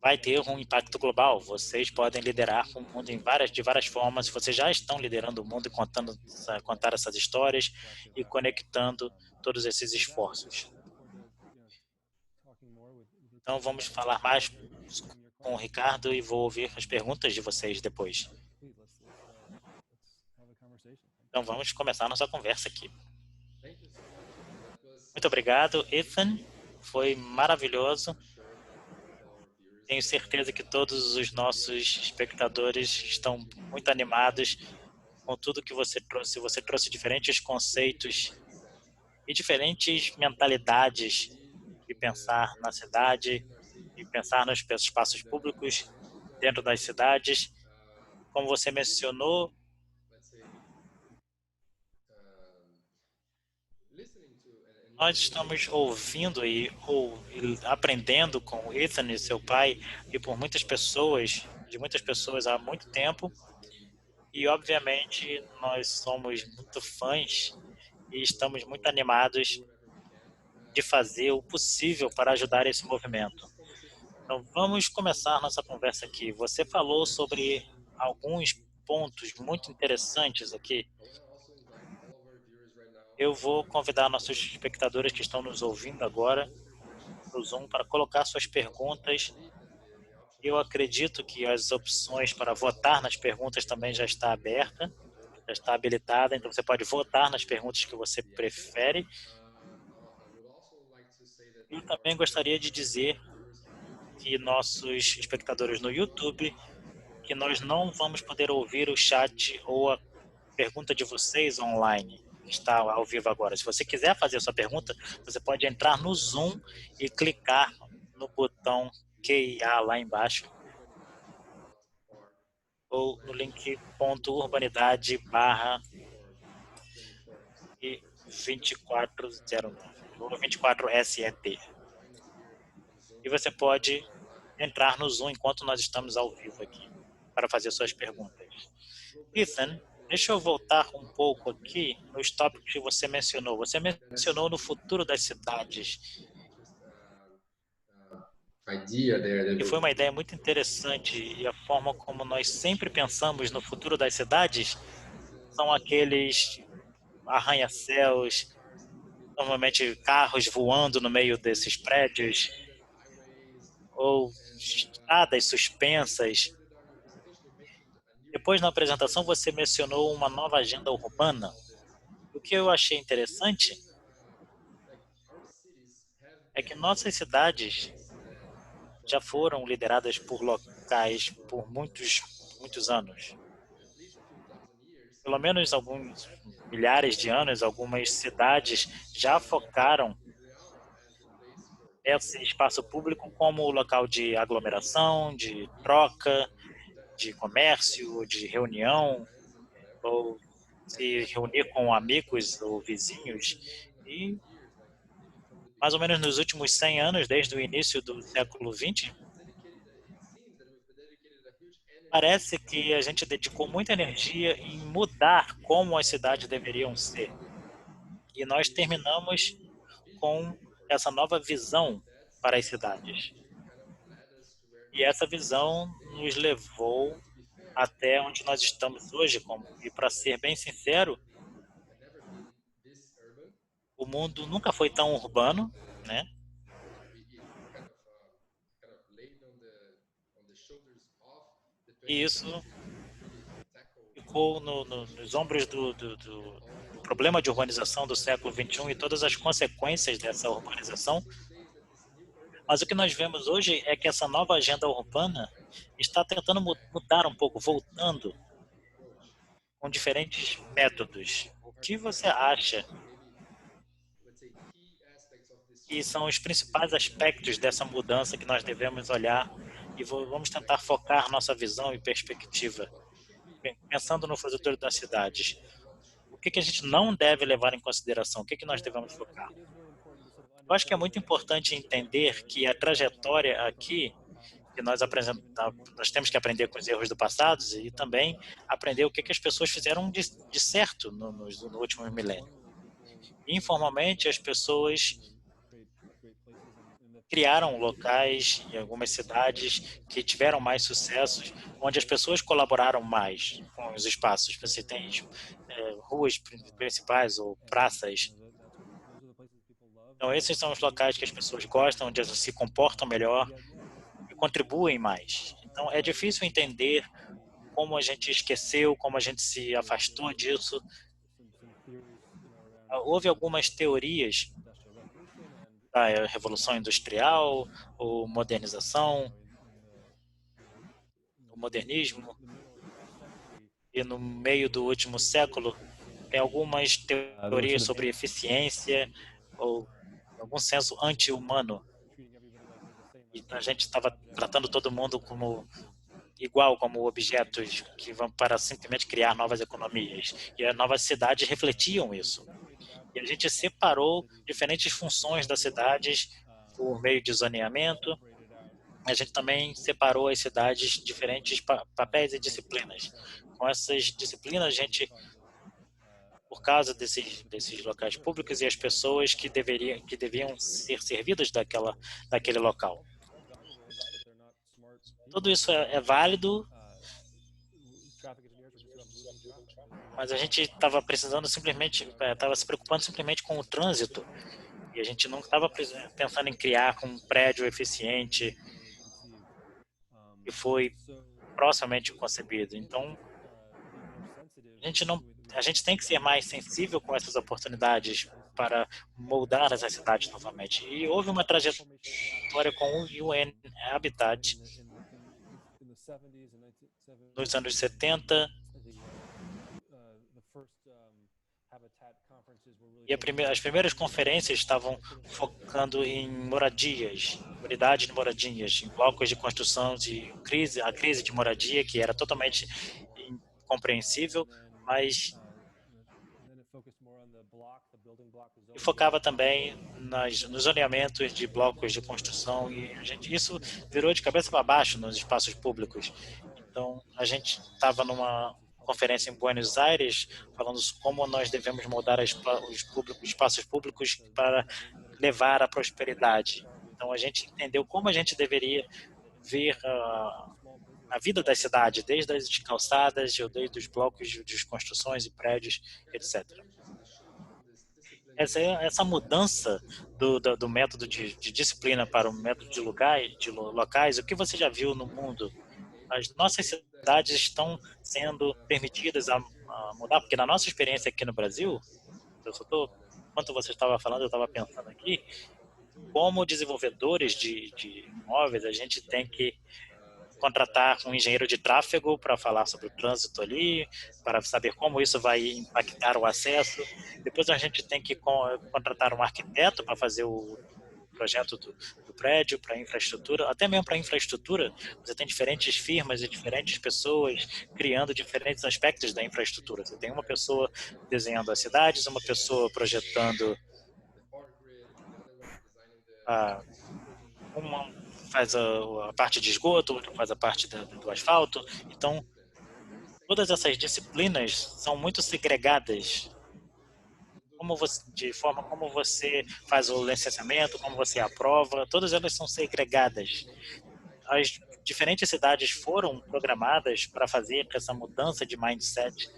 vai ter um impacto global. Vocês podem liderar o mundo de várias formas. Vocês já estão liderando o mundo e contar essas histórias e conectando todos esses esforços. Então, vamos falar mais com o Ricardo e vou ouvir as perguntas de vocês depois. Então, vamos começar a nossa conversa aqui. Muito obrigado, Ethan. Foi maravilhoso. Tenho certeza que todos os nossos espectadores estão muito animados com tudo que você trouxe. Você trouxe diferentes conceitos e diferentes mentalidades de pensar na cidade e pensar nos espaços públicos dentro das cidades. Como você mencionou, nós estamos ouvindo e aprendendo com o Ethan e seu pai e de muitas pessoas há muito tempo. E, obviamente, nós somos muito fãs e estamos muito animados de fazer o possível para ajudar esse movimento. Então, vamos começar nossa conversa aqui. Você falou sobre alguns pontos muito interessantes aqui. Eu vou convidar nossos espectadores que estão nos ouvindo agora no Zoom para colocar suas perguntas Eu acredito que as opções para votar nas perguntas também já está aberta, já está habilitada, então você pode votar nas perguntas que você prefere. E também gostaria de dizer que nossos espectadores no YouTube, que nós não vamos poder ouvir o chat ou a pergunta de vocês online, que está ao vivo agora. Se você quiser fazer a sua pergunta, você pode entrar no Zoom e clicar no botão QIA lá embaixo, ou no link .urbanidade barra 2409, ou 24SET. E você pode entrar no Zoom enquanto nós estamos ao vivo aqui, para fazer suas perguntas. Ethan, deixa eu voltar um pouco aqui nos tópicos que você mencionou. Você mencionou no futuro das cidades. E foi uma ideia muito interessante, e a forma como nós sempre pensamos no futuro das cidades são aqueles arranha-céus, normalmente carros voando no meio desses prédios, ou estradas suspensas. Depois, na apresentação, você mencionou uma nova agenda urbana. O que eu achei interessante é que nossas cidades já foram lideradas por locais por muitos anos. Pelo menos alguns milhares de anos, algumas cidades já focaram esse espaço público como local de aglomeração, de troca, de comércio, de reunião, ou se reunir com amigos ou vizinhos. E mais ou menos nos últimos 100 anos, desde o início do século XX, parece que a gente dedicou muita energia em mudar como as cidades deveriam ser. E nós terminamos com essa nova visão para as cidades. E essa visão nos levou até onde nós estamos hoje. E para ser bem sincero, o mundo nunca foi tão urbano, né? E isso ficou nos ombros do problema de urbanização do século XXI e todas as consequências dessa urbanização. Mas o que nós vemos hoje é que essa nova agenda urbana está tentando mudar um pouco, voltando com diferentes métodos. O que você acha que são os principais aspectos dessa mudança que nós devemos olhar e vamos tentar focar nossa visão e perspectiva, pensando no futuro das cidades? O que a gente não deve levar em consideração? O que nós devemos focar? Eu acho que é muito importante entender que a trajetória aqui, que nós temos que aprender com os erros do passado e também aprender o que as pessoas fizeram de certo no último milênio. Informalmente, as pessoas criaram locais em algumas cidades que tiveram mais sucessos, onde as pessoas colaboraram mais com os espaços. Você tem ruas principais ou praças. Então, esses são os locais que as pessoas gostam, onde elas se comportam melhor e contribuem mais. Então, é difícil entender como a gente esqueceu, como a gente se afastou disso. Houve algumas teorias da Revolução Industrial, ou modernização, o modernismo, e no meio do último século tem algumas teorias sobre eficiência ou algum senso anti-humano. E a gente estava tratando todo mundo como igual, como objetos que vão para simplesmente criar novas economias. E as novas cidades refletiam isso. E a gente separou diferentes funções das cidades por meio de zoneamento. A gente também separou as cidades em diferentes papéis e disciplinas. Com essas disciplinas, a gente, por causa desses locais públicos e as pessoas que deviam ser servidas daquele local. Tudo isso é válido, mas a gente estava precisando estava se preocupando simplesmente com o trânsito, e a gente não estava pensando em criar um prédio eficiente. e foi proximamente concebido. Então, a gente tem que ser mais sensível com essas oportunidades para moldar essas cidades novamente. E houve uma trajetória com o UN Habitat nos anos 70, e as primeiras conferências estavam focando em moradias, unidades de moradias, em blocos de construção de a crise de moradia, que era totalmente incompreensível, mas e focava também nos zoneamentos de blocos de construção, e isso virou de cabeça para baixo nos espaços públicos. Então, a gente estava numa conferência em Buenos Aires falando como nós devemos moldar os espaços públicos para levar à prosperidade. Então, a gente entendeu como a gente deveria ver a vida da cidade, desde as calçadas, desde os blocos de construções e prédios, etc. Essa mudança do método de disciplina para o método de locais, o que você já viu no mundo? As nossas cidades estão sendo permitidas a mudar, porque na nossa experiência aqui no Brasil, enquanto você estava falando, eu estava pensando aqui, como desenvolvedores de imóveis, a gente tem que contratar um engenheiro de tráfego para falar sobre o trânsito ali, para saber como isso vai impactar o acesso. Depois a gente tem que contratar um arquiteto para fazer o projeto do prédio, para a infraestrutura, até mesmo para a infraestrutura, você tem diferentes firmas e diferentes pessoas criando diferentes aspectos da infraestrutura. Você tem uma pessoa desenhando as cidades, uma pessoa projetando uma faz a parte de esgoto, outra faz a parte do asfalto. Então, todas essas disciplinas são muito segregadas. De forma como você faz o licenciamento, como você aprova, todas elas são segregadas. As diferentes cidades foram programadas para fazer essa mudança de mindset.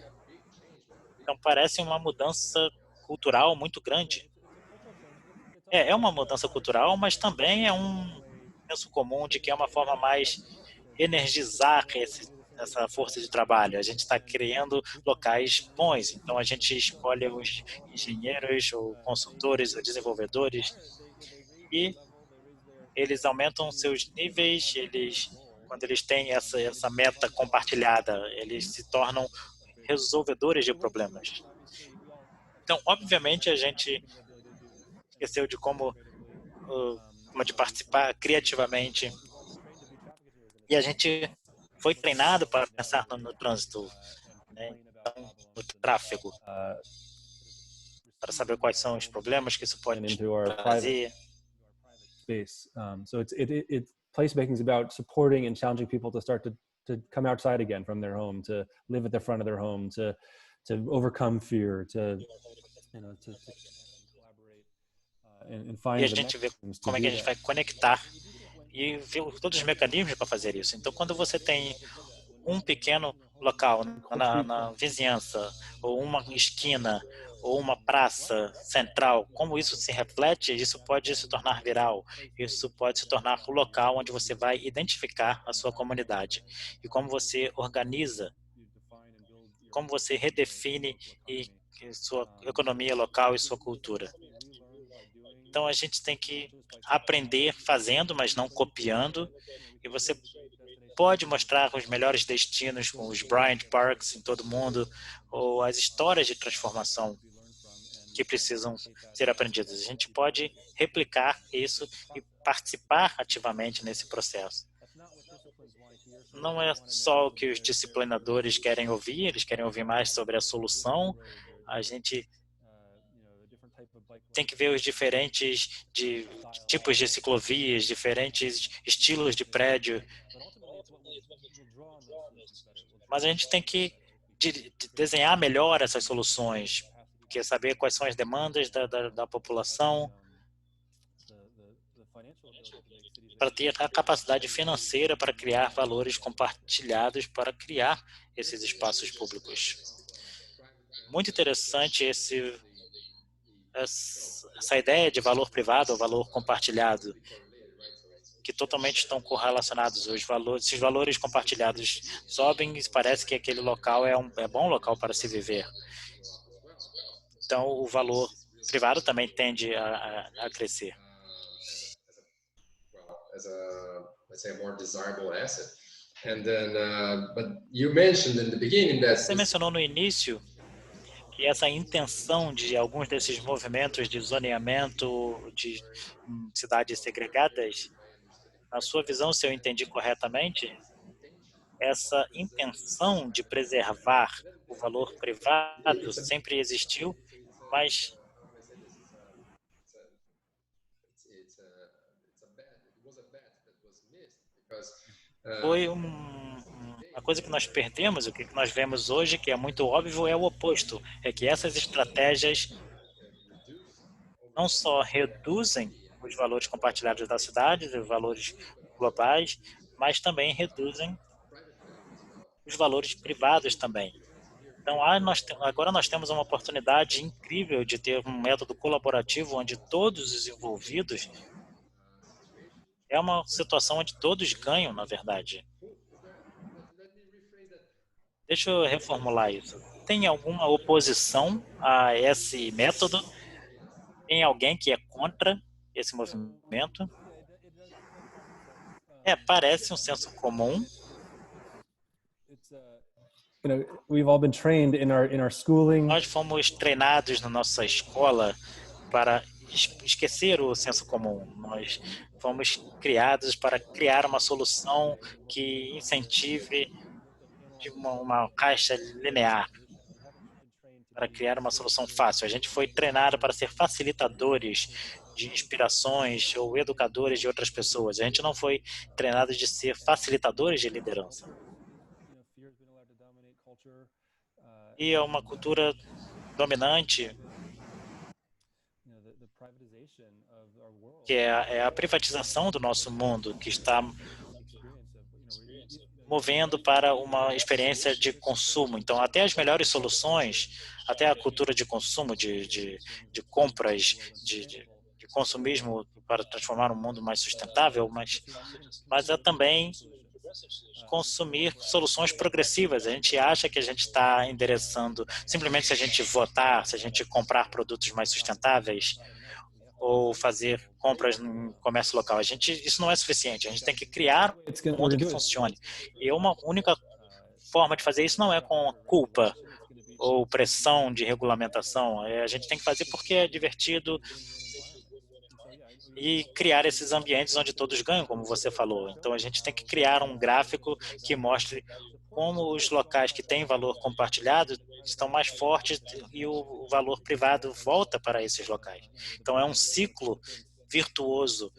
Então, parece uma mudança cultural muito grande. É uma mudança cultural, mas também é um senso comum de que é uma forma mais energizar essa força de trabalho. A gente está criando locais bons, então a gente escolhe os engenheiros, ou consultores, ou desenvolvedores, e eles aumentam seus níveis, quando eles têm essa meta compartilhada, eles se tornam resolvedores de problemas. Então, obviamente, a gente esqueceu de como de participar criativamente, e a gente foi treinado para pensar no trânsito, né? Então, no tráfego, para saber quais são os problemas que isso pode trazer. So placemaking is about supporting and challenging people to start to come outside again from their home, to live at the front of their home, to overcome fear, to collaborate and find. E a gente vê como é que a gente vai conectar e ver todos os mecanismos para fazer isso. Então, quando você tem um pequeno local na vizinhança, ou uma esquina, ou uma praça central, como isso se reflete, isso pode se tornar viral, isso pode se tornar o local onde você vai identificar a sua comunidade, e como você organiza, como você redefine sua economia local e sua cultura. Então, a gente tem que aprender fazendo, mas não copiando, e você pode mostrar os melhores destinos com os Bryant Parks em todo mundo, ou as histórias de transformação que precisam ser aprendidas. A gente pode replicar isso e participar ativamente nesse processo. Não é só o que os disciplinadores querem ouvir, eles querem ouvir mais sobre a solução. A gente tem que ver os diferentes tipos de ciclovias, diferentes estilos de prédio. Mas a gente tem que desenhar melhor essas soluções, que é saber quais são as demandas da população, para ter a capacidade financeira para criar valores compartilhados, para criar esses espaços públicos. Muito interessante essa ideia de valor privado ou valor compartilhado. que totalmente estão correlacionados. Esses valores compartilhados sobem e parece que aquele local é bom local para se viver. Então, o valor privado também tende a crescer. As a, let's say, a more desirable asset. And then, but you mentioned in the beginning that Você mencionou no início que essa intenção de alguns desses movimentos de zoneamento de cidades segregadas, na sua visão, se eu entendi corretamente, essa intenção de preservar o valor privado sempre existiu, mas foi uma coisa que nós perdemos. O que nós vemos hoje, que é muito óbvio, é o oposto. É que essas estratégias não só reduzem os valores compartilhados da cidade, os valores globais, mas também reduzem os valores privados também. Então, agora nós temos uma oportunidade incrível de ter um método colaborativo onde todos os envolvidos, é uma situação onde todos ganham, na verdade. Deixa eu reformular isso. Tem alguma oposição a esse método? Tem alguém que é contra esse movimento? Parece um senso comum. We've all been trained in our schooling. Nós fomos treinados na nossa escola para esquecer o senso comum. Nós fomos criados para criar uma solução que incentive de uma caixa linear, para criar uma solução fácil. A gente foi treinado para ser facilitadores de inspirações ou educadores de outras pessoas. A gente não foi treinado de ser facilitadores de liderança. E é uma cultura dominante que é a privatização do nosso mundo, que está movendo para uma experiência de consumo. Então, até as melhores soluções, até a cultura de consumo, de compras, de consumismo para transformar um mundo mais sustentável, mas é também consumir soluções progressivas. A gente acha que a gente está endereçando, simplesmente se a gente votar, se a gente comprar produtos mais sustentáveis ou fazer compras no comércio local. Isso não é suficiente. A gente tem que criar um mundo que funcione. E uma única forma de fazer isso não é com culpa ou pressão de regulamentação. A gente tem que fazer porque é divertido e criar esses ambientes onde todos ganham, como você falou. Então, a gente tem que criar um gráfico que mostre como os locais que têm valor compartilhado estão mais fortes e o valor privado volta para esses locais. Então, é um ciclo virtuoso,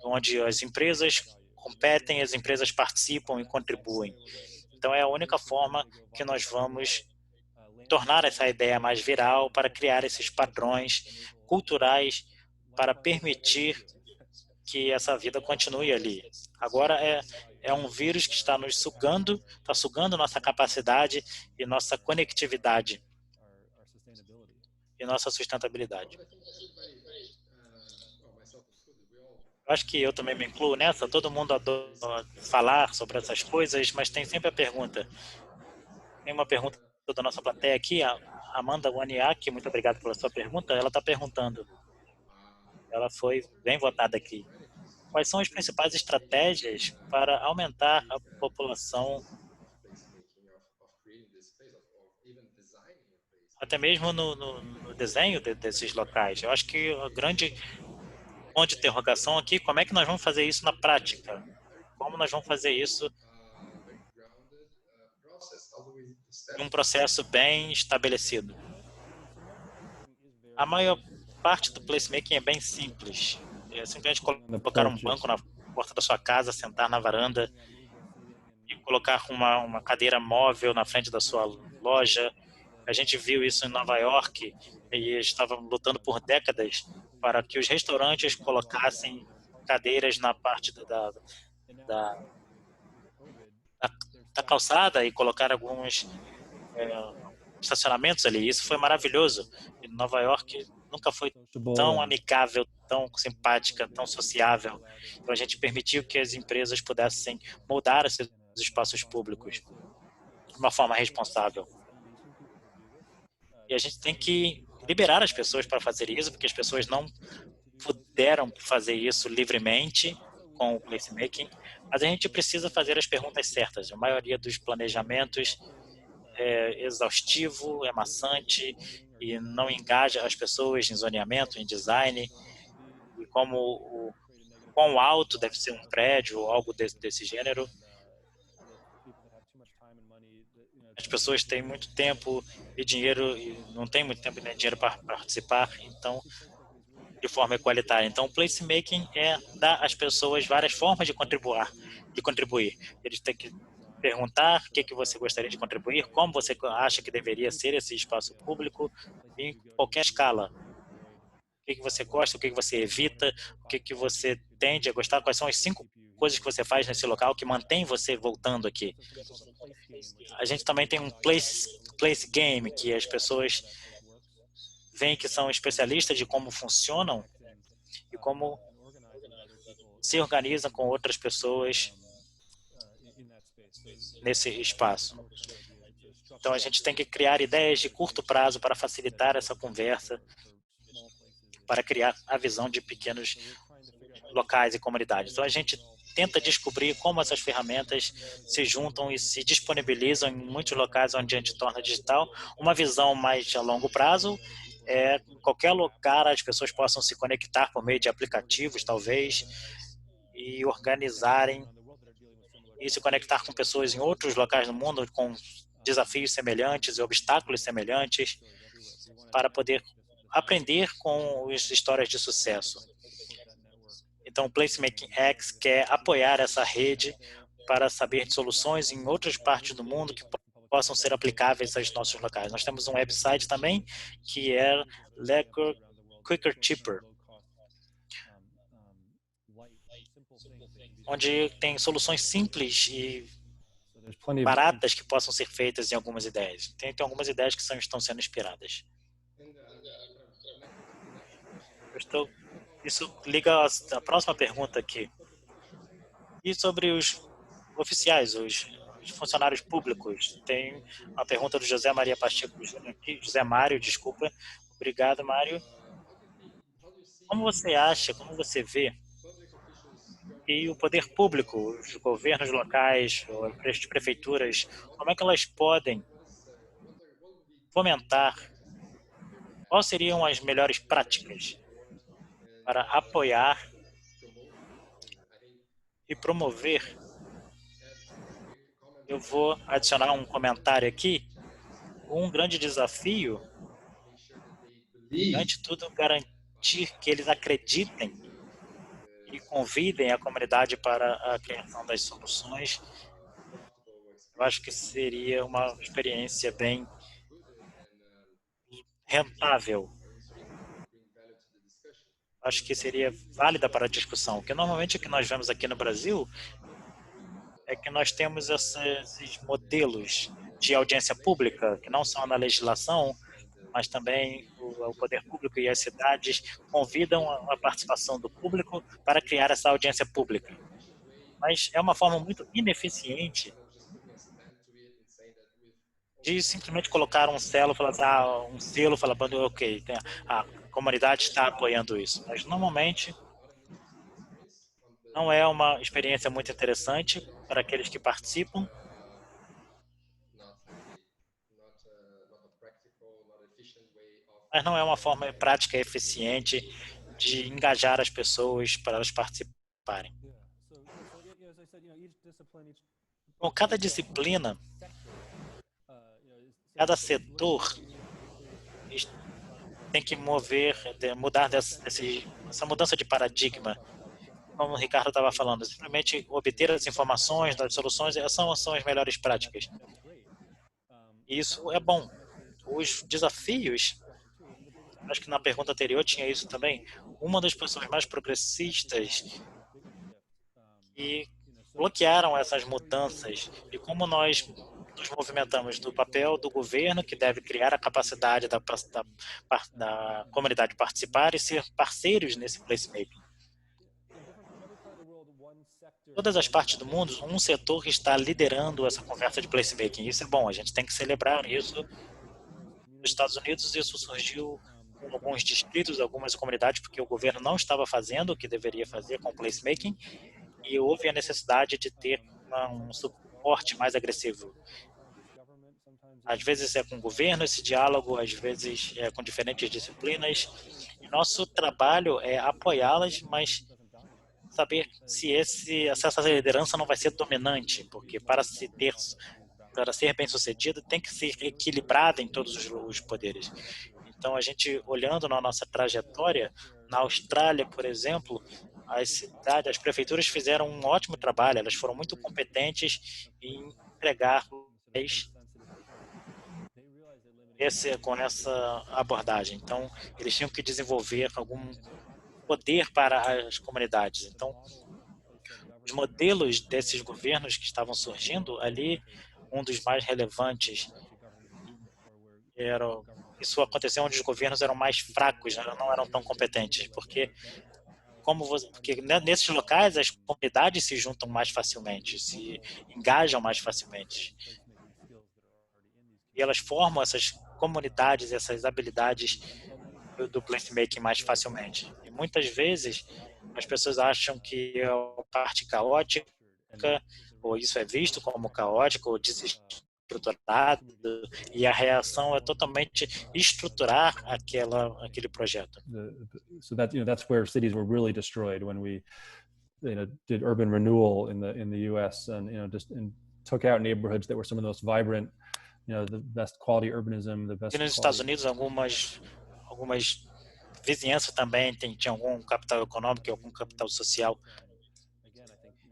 onde as empresas competem, as empresas participam e contribuem. Então, é a única forma que nós vamos tornar essa ideia mais viral para criar esses padrões culturais para permitir que essa vida continue ali. Agora é um vírus que está nos sugando, está sugando nossa capacidade e nossa conectividade e nossa sustentabilidade. Eu acho que eu também me incluo nessa, todo mundo adora falar sobre essas coisas, mas tem sempre a pergunta. Tem uma pergunta da nossa plateia aqui, a Amanda Waniak, muito obrigado pela sua pergunta. Ela está perguntando, ela foi bem votada aqui. Quais são as principais estratégias para aumentar a população, até mesmo no desenho desses locais? Eu acho que a grande ponto de interrogação aqui, como é que nós vamos fazer isso na prática? Como nós vamos fazer isso em um processo bem estabelecido? A maior parte do placemaking é bem simples. É simplesmente colocar um banco na porta da sua casa, sentar na varanda e colocar uma cadeira móvel na frente da sua loja. A gente viu isso em Nova York e estavam lutando por décadas para que os restaurantes colocassem cadeiras na parte da calçada e colocar alguns estacionamentos ali. Isso foi maravilhoso. E Nova York nunca foi tão amigável, tão simpática, tão sociável. Então, a gente permitiu que as empresas pudessem moldar esses espaços públicos de uma forma responsável. E a gente tem que liberar as pessoas para fazer isso, porque as pessoas não puderam fazer isso livremente com o placemaking, mas a gente precisa fazer as perguntas certas. A maioria dos planejamentos é exaustivo, é maçante e não engaja as pessoas em zoneamento, em design, e como quão alto deve ser um prédio ou algo desse gênero. As pessoas têm muito tempo e dinheiro e não têm muito tempo nem dinheiro para participar, então, de forma igualitária. Então, o placemaking é dar às pessoas várias formas de contribuir. Eles têm que perguntar o que você gostaria de contribuir, como você acha que deveria ser esse espaço público, em qualquer escala. O que você gosta, o que você evita, o que você tende a gostar, quais são as 5 coisas que você faz nesse local que mantém você voltando aqui. A gente também tem um place game, que as pessoas veem que são especialistas de como funcionam e como se organizam com outras pessoas nesse espaço. Então, a gente tem que criar ideias de curto prazo para facilitar essa conversa, para criar a visão de pequenos locais e comunidades. Então, a gente tenta descobrir como essas ferramentas se juntam e se disponibilizam em muitos locais onde a gente torna digital. Uma visão mais a longo prazo é em qualquer lugar as pessoas possam se conectar por meio de aplicativos, talvez, e organizarem e se conectar com pessoas em outros locais do mundo com desafios semelhantes e obstáculos semelhantes para poder aprender com as histórias de sucesso. Então, o Placemaking X quer apoiar essa rede para saber de soluções em outras partes do mundo que possam ser aplicáveis aos nossos locais. Nós temos um website também que é Lecker Quicker Cheaper, onde tem soluções simples e baratas que possam ser feitas em algumas ideias. Tem algumas ideias que estão sendo inspiradas. Isso liga à próxima pergunta aqui. E sobre os oficiais, os funcionários públicos? Tem uma pergunta do José Maria Pacheco Júnior aqui. José Mário, desculpa. Obrigado, Mário. Como você acha, como você vê que o poder público, os governos locais, as prefeituras, como é que elas podem fomentar? Quais seriam as melhores práticas para apoiar e promover? Eu vou adicionar um comentário aqui. Um grande desafio, antes de tudo, garantir que eles acreditem e convidem a comunidade para a criação das soluções. Eu acho que seria uma experiência bem rentável. Acho que seria válida para a discussão, porque normalmente o que nós vemos aqui no Brasil é que nós temos esses modelos de audiência pública, que não são na legislação, mas também o poder público e as cidades convidam a participação do público para criar essa audiência pública. Mas é uma forma muito ineficiente de simplesmente colocar um selo, falando, ok, a comunidade está apoiando isso. Mas normalmente não é uma experiência muito interessante para aqueles que participam. Mas não é uma forma prática e eficiente de engajar as pessoas para elas participarem. Bom, cada disciplina, cada setor tem que mudar essa mudança de paradigma. Como o Ricardo estava falando, simplesmente obter as informações das soluções são as melhores práticas. E isso é bom. Os desafios, acho que na pergunta anterior tinha isso também, uma das pessoas mais progressistas que bloquearam essas mudanças e como nós nos movimentamos do papel do governo, que deve criar a capacidade da comunidade participar e ser parceiros nesse placemaking. Todas as partes do mundo, um setor está liderando essa conversa de placemaking. Isso é bom, a gente tem que celebrar isso. Nos Estados Unidos, isso surgiu com alguns distritos, algumas comunidades, porque o governo não estava fazendo o que deveria fazer com o placemaking e houve a necessidade de ter um suporte mais agressivo. Às vezes é com o governo esse diálogo, às vezes é com diferentes disciplinas. E nosso trabalho é apoiá-las, mas saber se essa liderança não vai ser dominante, porque para ser bem sucedido tem que ser equilibrada em todos os poderes. Então, a gente olhando na nossa trajetória, na Austrália, por exemplo, as prefeituras fizeram um ótimo trabalho, elas foram muito competentes em entregar com essa abordagem. Então, eles tinham que desenvolver algum poder para as comunidades. Então, os modelos desses governos que estavam surgindo ali, um dos mais relevantes isso aconteceu onde os governos eram mais fracos, não eram tão competentes, porque nesses locais as comunidades se juntam mais facilmente, se engajam mais facilmente. E elas formam essas comunidades, essas habilidades do placemaking mais facilmente. E muitas vezes as pessoas acham que é uma parte caótica, ou isso é visto como caótico ou desestruturado, e a reação é totalmente estruturar aquele projeto. So that's where cities were really destroyed when we did urban renewal in the U.S. and and took out neighborhoods that were some of the most vibrant, the best quality urbanism, the best. E nos Estados Unidos algumas vizinhanças também tinham algum capital econômico e algum capital social.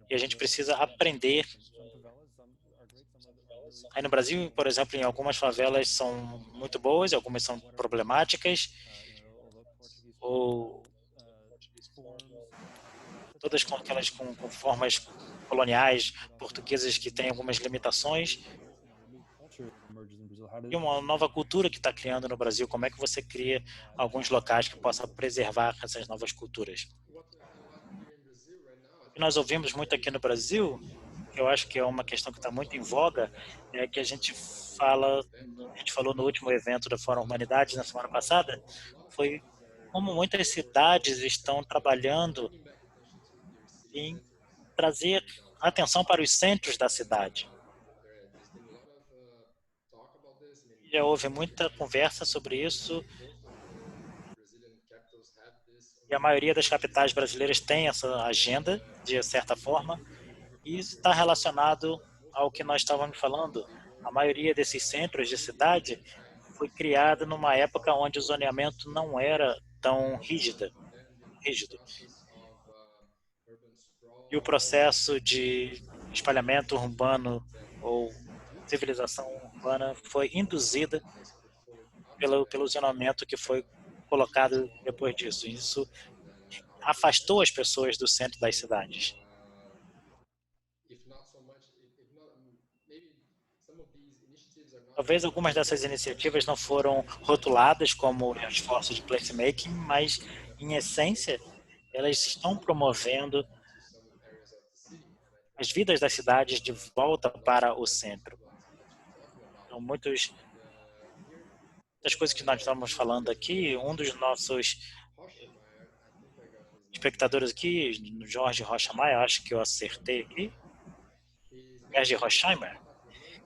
E a gente precisa aprender. Aí no Brasil, por exemplo, em algumas favelas são muito boas, algumas são problemáticas, ou todas com formas coloniais portuguesas que têm algumas limitações. E uma nova cultura que está criando no Brasil, como é que você cria alguns locais que possam preservar essas novas culturas? O que nós ouvimos muito aqui no Brasil, eu acho que é uma questão que está muito em voga, é que a gente falou no último evento da Fórum Humanidades, na semana passada, foi como muitas cidades estão trabalhando em trazer atenção para os centros da cidade. Já houve muita conversa sobre isso e a maioria das capitais brasileiras tem essa agenda, de certa forma, e isso está relacionado ao que nós estávamos falando. A maioria desses centros de cidade foi criada numa época onde o zoneamento não era tão rígido. E o processo de espalhamento urbano ou civilização urbana foi induzida pelo zoneamento que foi colocado depois disso. Isso afastou as pessoas do centro das cidades. Talvez algumas dessas iniciativas não foram rotuladas como esforços de placemaking, mas, em essência, elas estão promovendo as vidas das cidades de volta para o centro. Então, muitas coisas que nós estamos falando aqui, um dos nossos espectadores aqui, Jorge Rocha Maia, acho que eu acertei aqui, Jorge Rochheimer,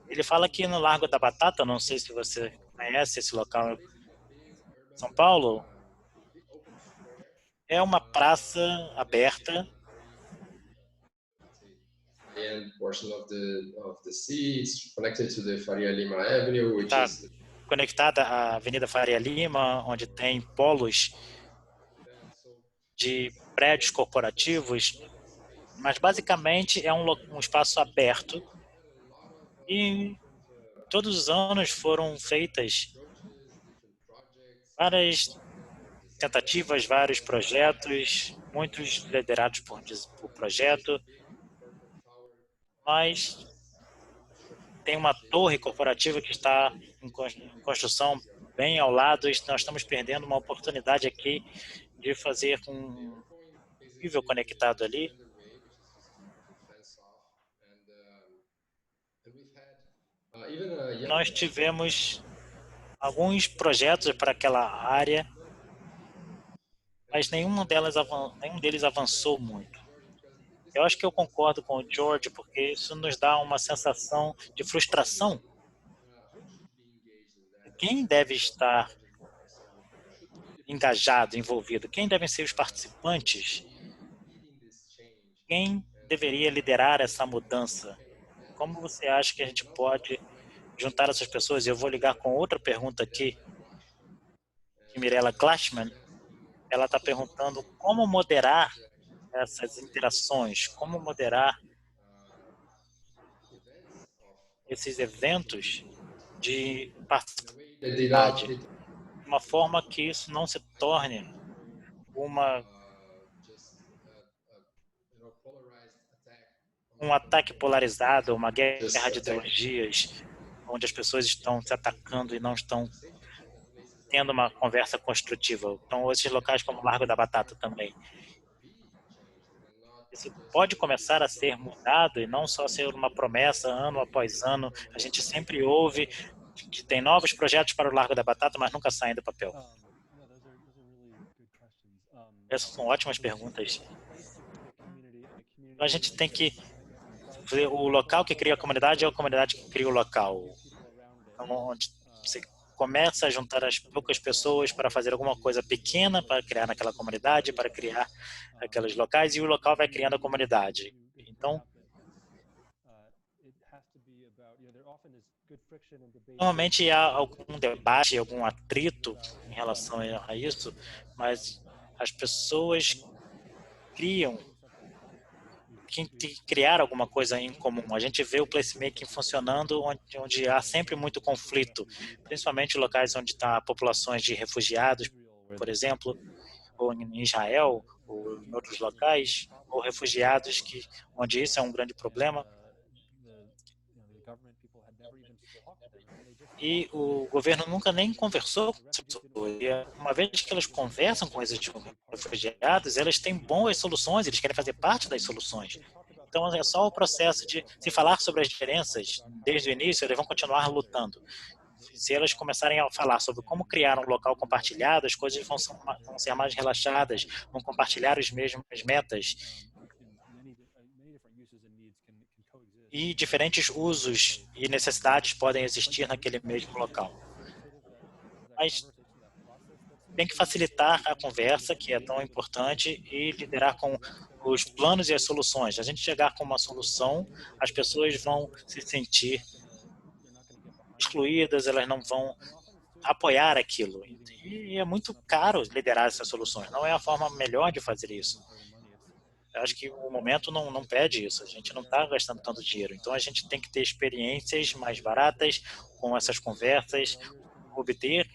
ele fala que no Largo da Batata, não sei se você conhece esse local em São Paulo, é uma praça aberta. Está conectada à Avenida Faria Lima, onde tem polos de prédios corporativos, mas basicamente é um espaço aberto e todos os anos foram feitas várias tentativas, vários projetos, muitos liderados por projeto, mas tem uma torre corporativa que está em construção bem ao lado, e nós estamos perdendo uma oportunidade aqui de fazer um nível conectado ali. Nós tivemos alguns projetos para aquela área, mas nenhum deles avançou muito. Eu acho que eu concordo com o George, porque isso nos dá uma sensação de frustração. Quem deve estar engajado, envolvido? Quem devem ser os participantes? Quem deveria liderar essa mudança? Como você acha que a gente pode juntar essas pessoas? E eu vou ligar com outra pergunta aqui, de Mirella Glassman. Ela está perguntando como moderar essas interações, como moderar esses eventos de participação, de uma forma que isso não se torne um ataque polarizado, uma guerra de ideologias, onde as pessoas estão se atacando e não estão tendo uma conversa construtiva. Então, esses locais como o Largo da Batata também. Isso pode começar a ser mudado e não só ser uma promessa ano após ano. A gente sempre ouve que tem novos projetos para o Largo da Batata, mas nunca saem do papel. Essas são ótimas perguntas. A gente tem que ver o local que cria a comunidade é a comunidade que cria o local. Então, onde você começa a juntar as poucas pessoas para fazer alguma coisa pequena para criar naquela comunidade, para criar aqueles locais, e o local vai criando a comunidade. Então, normalmente há algum debate, algum atrito em relação a isso, mas as pessoas criar alguma coisa em comum. A gente vê o placemaking funcionando onde há sempre muito conflito, principalmente em locais onde está populações de refugiados, por exemplo, ou em Israel, ou em outros locais, ou refugiados onde isso é um grande problema. E o governo nunca nem conversou com as pessoas. E uma vez que elas conversam com esses refugiados, elas têm boas soluções, eles querem fazer parte das soluções. Então, é só o processo de se falar sobre as diferenças desde o início, eles vão continuar lutando. Se elas começarem a falar sobre como criar um local compartilhado, as coisas vão ser mais relaxadas, vão compartilhar as mesmas metas. E diferentes usos e necessidades podem existir naquele mesmo local. Mas tem que facilitar a conversa, que é tão importante, e liderar com os planos e as soluções. A gente chegar com uma solução, as pessoas vão se sentir excluídas, elas não vão apoiar aquilo. E é muito caro liderar essas soluções, não é a forma melhor de fazer isso. Eu acho que o momento não pede isso, a gente não está gastando tanto dinheiro. Então, a gente tem que ter experiências mais baratas com essas conversas, obter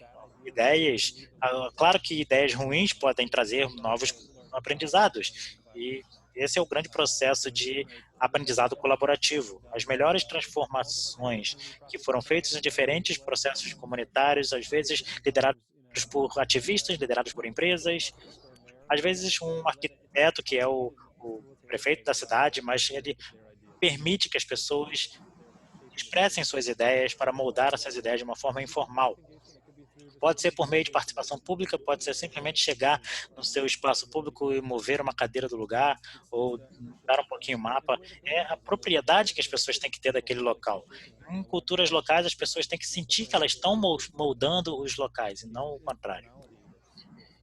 ideias. Claro que ideias ruins podem trazer novos aprendizados. E esse é o grande processo de aprendizado colaborativo. As melhores transformações que foram feitas em diferentes processos comunitários, às vezes liderados por ativistas, liderados por empresas, às vezes um arquiteto que é o prefeito da cidade, mas ele permite que as pessoas expressem suas ideias para moldar essas ideias de uma forma informal. Pode ser por meio de participação pública, pode ser simplesmente chegar no seu espaço público e mover uma cadeira do lugar ou dar um pouquinho o mapa. É a propriedade que as pessoas têm que ter daquele local. Em culturas locais, as pessoas têm que sentir que elas estão moldando os locais e não o contrário.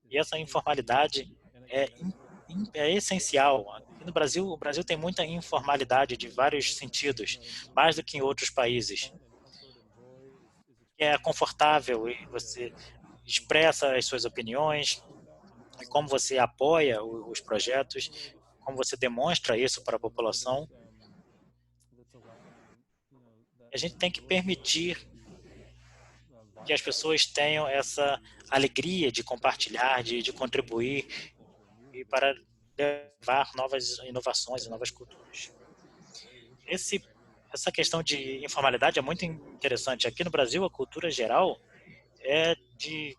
E essa informalidade é essencial. Aqui no Brasil, o Brasil tem muita informalidade de vários sentidos, mais do que em outros países. É confortável e você expressa as suas opiniões, e como você apoia os projetos, como você demonstra isso para a população. A gente tem que permitir que as pessoas tenham essa alegria de compartilhar, de contribuir e para levar novas inovações e novas culturas. Esse essa questão de informalidade é muito interessante. Aqui no Brasil, a cultura geral é de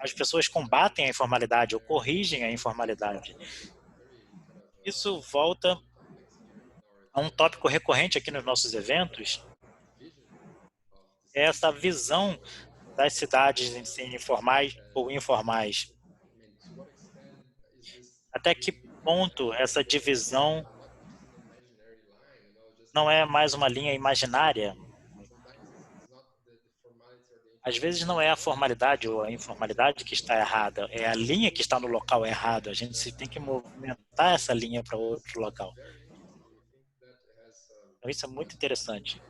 as pessoas combatem a informalidade ou corrigem a informalidade. Isso volta a um tópico recorrente aqui nos nossos eventos, é essa visão das cidades em si, informais ou informais. Até que ponto essa divisão não é mais uma linha imaginária? Às vezes não é a formalidade ou a informalidade que está errada, é a linha que está no local errado. A gente tem que movimentar essa linha para outro local. Então, isso é muito interessante.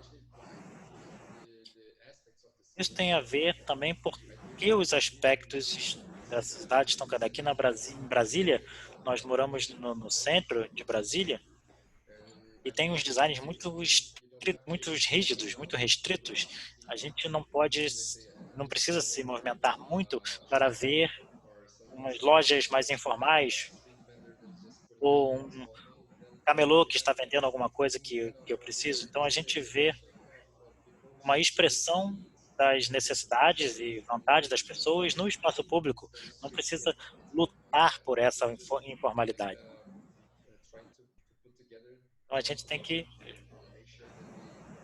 Isso tem a ver também porque os aspectos da cidade estão cada aqui em Brasília. Nós moramos no centro de Brasília e tem uns designs muito rígidos, muito restritos. A gente não precisa se movimentar muito para ver umas lojas mais informais ou um camelô que está vendendo alguma coisa que eu preciso. Então, a gente vê uma expressão das necessidades e vontades das pessoas no espaço público. Não precisa lutar por essa informalidade. Então, a gente tem que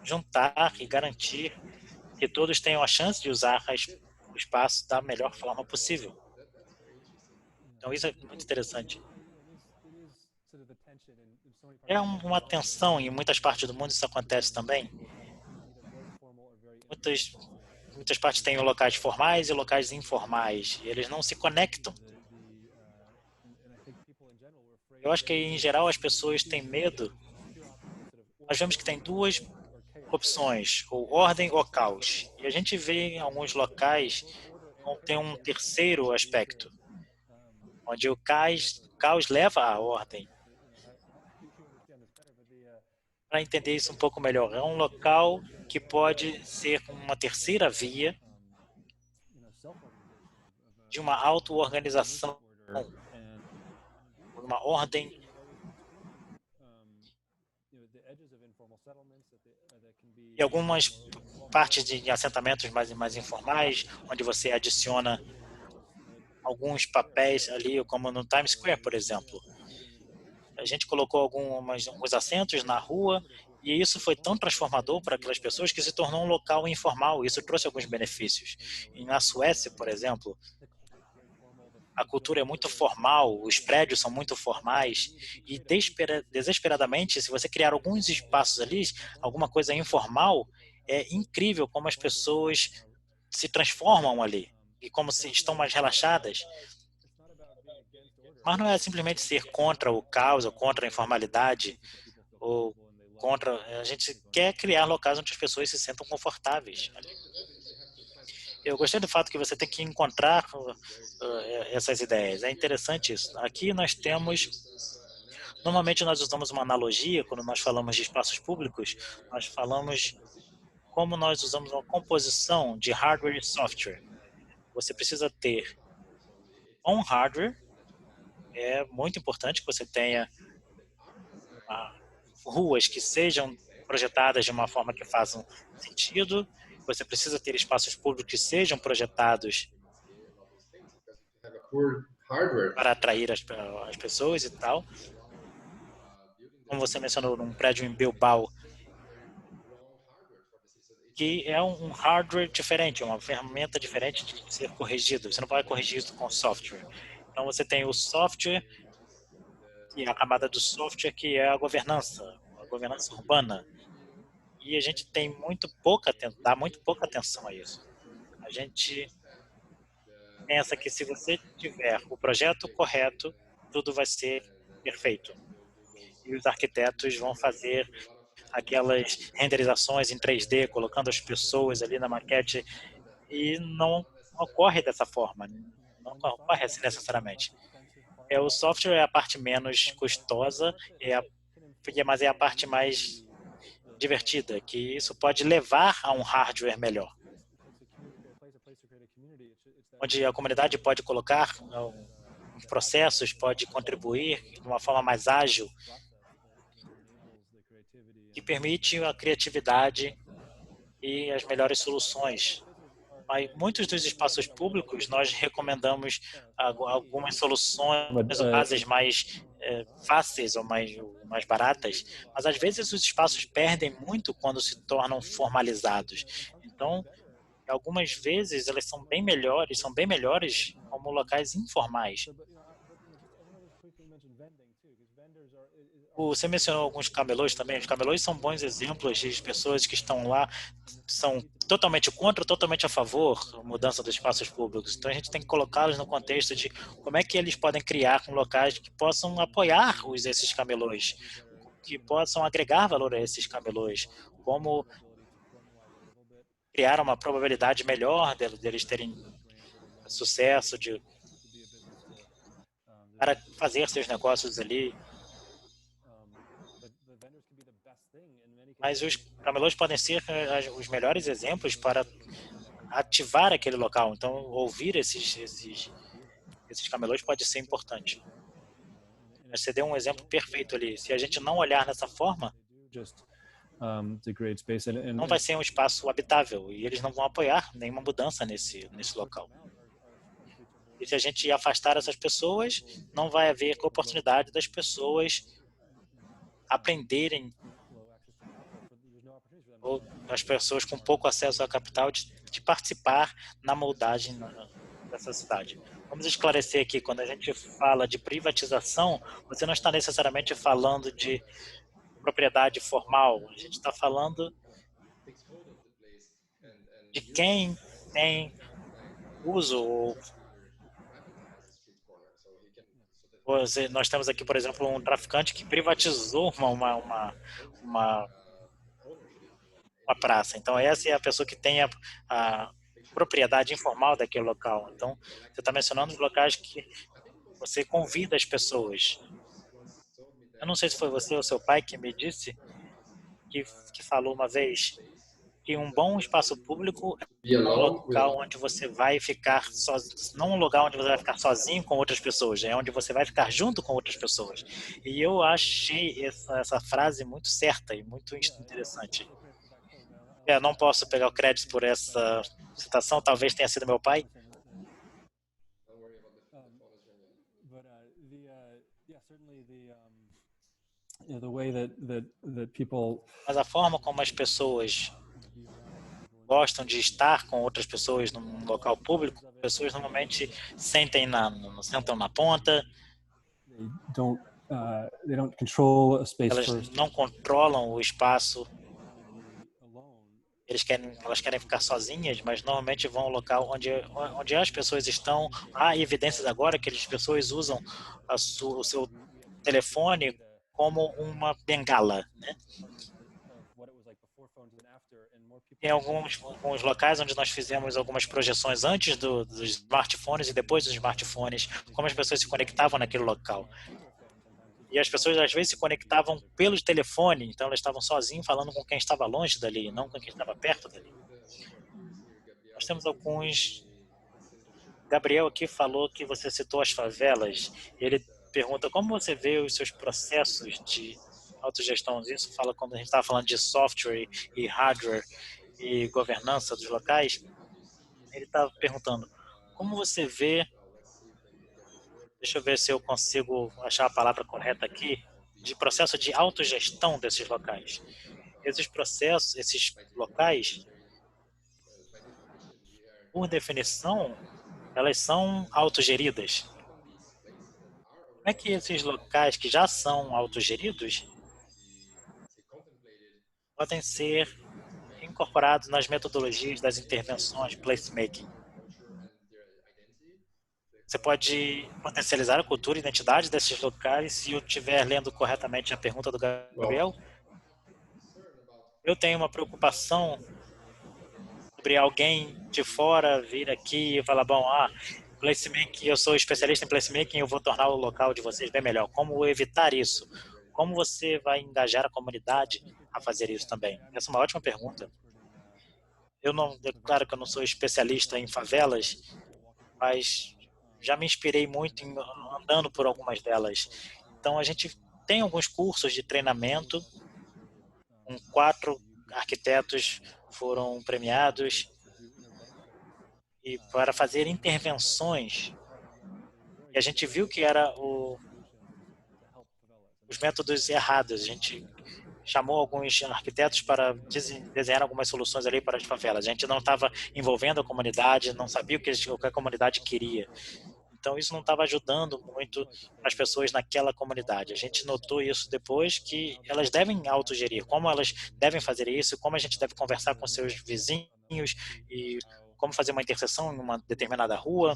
juntar e garantir que todos tenham a chance de usar o espaço da melhor forma possível. Então, isso é muito interessante. É uma tensão, e em muitas partes do mundo isso acontece também. Muitas partes têm locais formais e locais informais, e eles não se conectam. Eu acho que, em geral, as pessoas têm medo. Nós vemos que tem duas opções, ou ordem ou caos. E a gente vê em alguns locais tem um terceiro aspecto, onde o caos leva à ordem. Para entender isso um pouco melhor, é um local que pode ser uma terceira via de uma auto-organização, uma ordem. E algumas partes de assentamentos mais informais, onde você adiciona alguns papéis ali, como no Times Square, por exemplo. A gente colocou alguns assentos na rua e isso foi tão transformador para aquelas pessoas que se tornou um local informal. Isso trouxe alguns benefícios. E na Suécia, por exemplo, a cultura é muito formal, os prédios são muito formais e desesperadamente, se você criar alguns espaços ali, alguma coisa informal, é incrível como as pessoas se transformam ali e como se estão mais relaxadas. Mas não é simplesmente ser contra o caos ou contra a informalidade ou contra. A gente quer criar locais onde as pessoas se sentam confortáveis. Eu gostei do fato que você tem que encontrar essas ideias. É interessante isso. Aqui nós temos. Normalmente nós usamos uma analogia quando nós falamos de espaços públicos. Nós falamos como nós usamos uma composição de hardware e software. Você precisa ter um hardware. É muito importante que você tenha ruas que sejam projetadas de uma forma que façam sentido. Você precisa ter espaços públicos que sejam projetados para atrair as pessoas e tal. Como você mencionou, num prédio em Bilbao, que é um hardware diferente, uma ferramenta diferente de ser corrigido. Você não vai corrigir isso com software. Então, você tem o software e a camada do software que é a governança urbana. E a gente tem dá muito pouca atenção a isso. A gente pensa que se você tiver o projeto correto, tudo vai ser perfeito. E os arquitetos vão fazer aquelas renderizações em 3D, colocando as pessoas ali na maquete, e não ocorre dessa forma, não ocorre assim necessariamente. O software é a parte menos custosa, mas é a parte mais divertida, que isso pode levar a um hardware melhor, onde a comunidade pode colocar processos, pode contribuir de uma forma mais ágil. que permite a criatividade e as melhores soluções. Mas muitos dos espaços públicos nós recomendamos algumas soluções ou casas mais fáceis ou mais baratas, mas às vezes os espaços perdem muito quando se tornam formalizados. Então, algumas vezes elas são bem melhores como locais informais. Você mencionou alguns camelôs também. Os camelôs são bons exemplos de pessoas que estão lá, são totalmente contra ou totalmente a favor da mudança dos espaços públicos. Então, a gente tem que colocá-los no contexto de como é que eles podem criar locais que possam apoiar esses camelôs, que possam agregar valor a esses camelôs, como criar uma probabilidade melhor deles terem sucesso, para fazer seus negócios ali. Mas os camelôs podem ser os melhores exemplos para ativar aquele local. Então, ouvir esses camelôs pode ser importante. Mas você deu um exemplo perfeito ali. Se a gente não olhar dessa forma, não vai ser um espaço habitável e eles não vão apoiar nenhuma mudança nesse local. E se a gente afastar essas pessoas, não vai haver oportunidade das pessoas aprenderem, ou das pessoas com pouco acesso a capital, de participar na moldagem dessa cidade. Vamos esclarecer aqui, quando a gente fala de privatização, você não está necessariamente falando de propriedade formal, a gente está falando de quem tem uso. Nós temos aqui, por exemplo, um traficante que privatizou uma praça. Então, essa é a pessoa que tem a propriedade informal daquele local. Então, você está mencionando os locais que você convida as pessoas. Eu não sei se foi você ou seu pai que me disse, que falou uma vez, que um bom espaço público é um local onde você vai ficar sozinho, não um lugar onde você vai ficar sozinho com outras pessoas, é onde você vai ficar junto com outras pessoas. E eu achei essa frase muito certa e muito interessante. Eu não posso pegar o crédito por essa citação, talvez tenha sido meu pai. Mas a forma como as pessoas gostam de estar com outras pessoas num local público, as pessoas normalmente sentam na ponta. Elas não controlam o espaço. Elas querem ficar sozinhas, mas normalmente vão ao local onde as pessoas estão. Há evidências agora que as pessoas usam o seu telefone como uma bengala, né? Tem alguns locais onde nós fizemos algumas projeções antes dos smartphones e depois dos smartphones, como as pessoas se conectavam naquele local. E as pessoas às vezes se conectavam pelo telefone, então elas estavam sozinhas falando com quem estava longe dali, não com quem estava perto dali. Nós temos alguns... Gabriel aqui falou que você citou as favelas. Ele pergunta como você vê os seus processos de autogestão. Isso fala quando a gente estava falando de software e hardware e governança dos locais. Ele estava perguntando como você vê, deixa eu ver se eu consigo achar a palavra correta aqui, de processo de autogestão desses locais. Esses processos, esses locais, por definição, elas são autogeridas. Como é que esses locais que já são autogeridos podem ser incorporados nas metodologias das intervenções placemaking? Você pode potencializar a cultura e identidade desses locais. Se eu estiver lendo corretamente a pergunta do Gabriel, eu tenho uma preocupação sobre alguém de fora vir aqui e falar, bom, placemaking, eu sou especialista em placemaking, eu vou tornar o local de vocês bem melhor. Como evitar isso? Como você vai engajar a comunidade a fazer isso também? Essa é uma ótima pergunta. Claro que eu não sou especialista em favelas, mas já me inspirei muito andando por algumas delas. Então, a gente tem alguns cursos de treinamento 4 arquitetos foram premiados e para fazer intervenções. E a gente viu que era os métodos errados. A gente chamou alguns arquitetos para desenhar algumas soluções ali para as favelas. A gente não estava envolvendo a comunidade, não sabia o que a comunidade queria. Então, isso não estava ajudando muito as pessoas naquela comunidade. A gente notou isso depois, que elas devem autogerir, como elas devem fazer isso, como a gente deve conversar com seus vizinhos e como fazer uma interseção em uma determinada rua.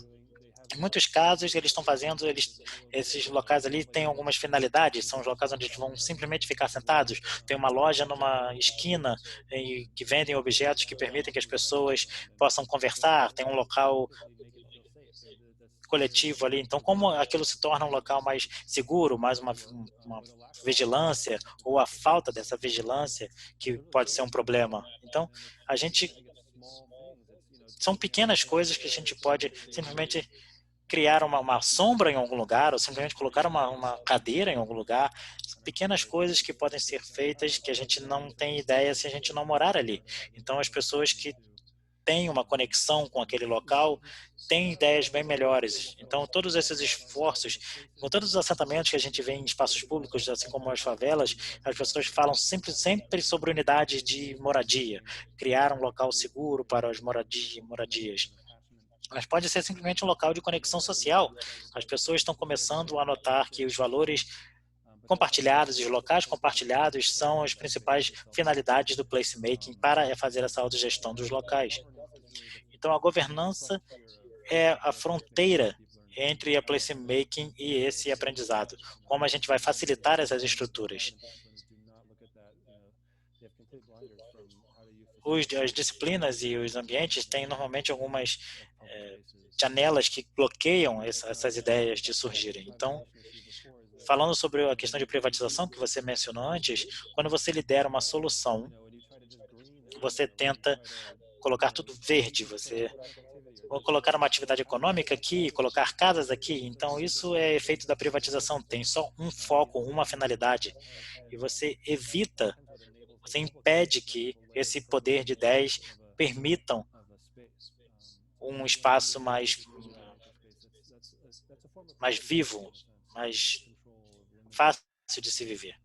Em muitos casos, eles estão fazendo, esses locais ali têm algumas finalidades, são os locais onde eles vão simplesmente ficar sentados. Tem uma loja numa esquina que vendem objetos que permitem que as pessoas possam conversar, tem um local coletivo ali. Então, como aquilo se torna um local mais seguro, mais uma vigilância, ou a falta dessa vigilância, que pode ser um problema. Então, são pequenas coisas que a gente pode simplesmente criar uma sombra em algum lugar, ou simplesmente colocar uma cadeira em algum lugar, pequenas coisas que podem ser feitas que a gente não tem ideia se a gente não morar ali. Então, as pessoas que têm uma conexão com aquele local têm ideias bem melhores. Então, todos esses esforços, com todos os assentamentos que a gente vê em espaços públicos, assim como as favelas, as pessoas falam sempre sobre unidade de moradia, criar um local seguro para as moradias. Mas pode ser simplesmente um local de conexão social. As pessoas estão começando a notar que os valores compartilhados e os locais compartilhados são as principais finalidades do placemaking para fazer essa autogestão dos locais. Então, a governança é a fronteira entre a placemaking e esse aprendizado. Como a gente vai facilitar essas estruturas. As disciplinas e os ambientes têm normalmente algumas janelas que bloqueiam essas ideias de surgirem. Então, falando sobre a questão de privatização que você mencionou antes, quando você lidera uma solução, você tenta colocar tudo verde, você ou colocar uma atividade econômica aqui, colocar casas aqui. Então, isso é efeito da privatização, tem só um foco, uma finalidade. E você impede que esse poder de 10 permitam um espaço mais vivo, mais fácil de se viver.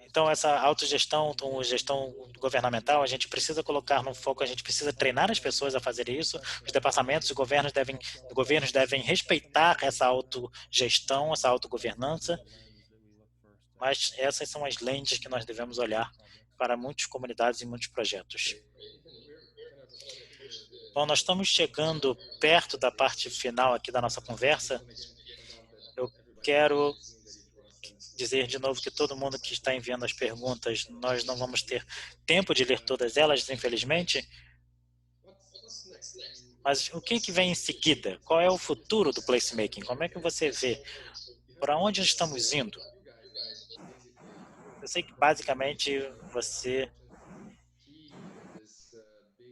Então, essa autogestão, gestão governamental, a gente precisa colocar no foco, a gente precisa treinar as pessoas a fazer isso. Os departamentos e governos devem respeitar essa autogestão, essa autogovernança. Mas essas são as lentes que nós devemos olhar para muitas comunidades e muitos projetos. Bom, nós estamos chegando perto da parte final aqui da nossa conversa. Eu quero dizer de novo que todo mundo que está enviando as perguntas, nós não vamos ter tempo de ler todas elas, infelizmente. Mas o que vem em seguida? Qual é o futuro do placemaking? Como é que você vê? Para onde estamos indo? Eu sei que basicamente você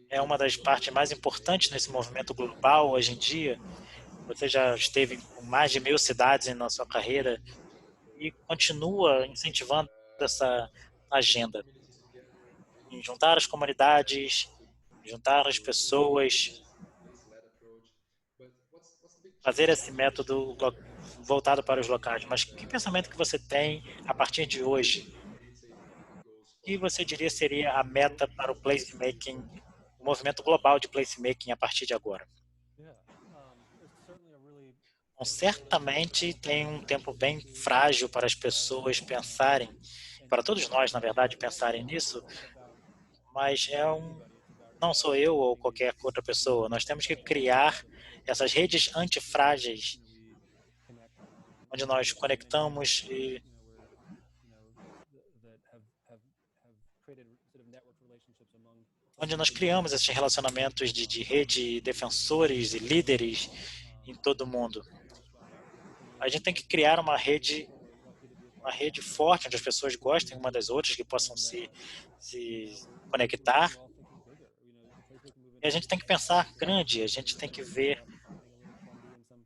é uma das partes mais importantes nesse movimento global hoje em dia. Você já esteve com mais de 1000 cidades na sua carreira e continua incentivando essa agenda em juntar as comunidades, juntar as pessoas, fazer esse método voltado para os locais. Mas que pensamento que você tem a partir de hoje? O que você diria seria a meta para o placemaking, o movimento global de placemaking a partir de agora? Bom, certamente tem um tempo bem frágil para as pessoas pensarem, para todos nós, na verdade, pensarem nisso, mas não sou eu ou qualquer outra pessoa. Nós temos que criar essas redes antifrágeis, onde nós conectamos e onde nós criamos esses relacionamentos de rede, defensores e líderes em todo o mundo. A gente tem que criar uma rede forte, onde as pessoas gostem uma das outras, que possam se conectar. E a gente tem que pensar grande, a gente tem que ver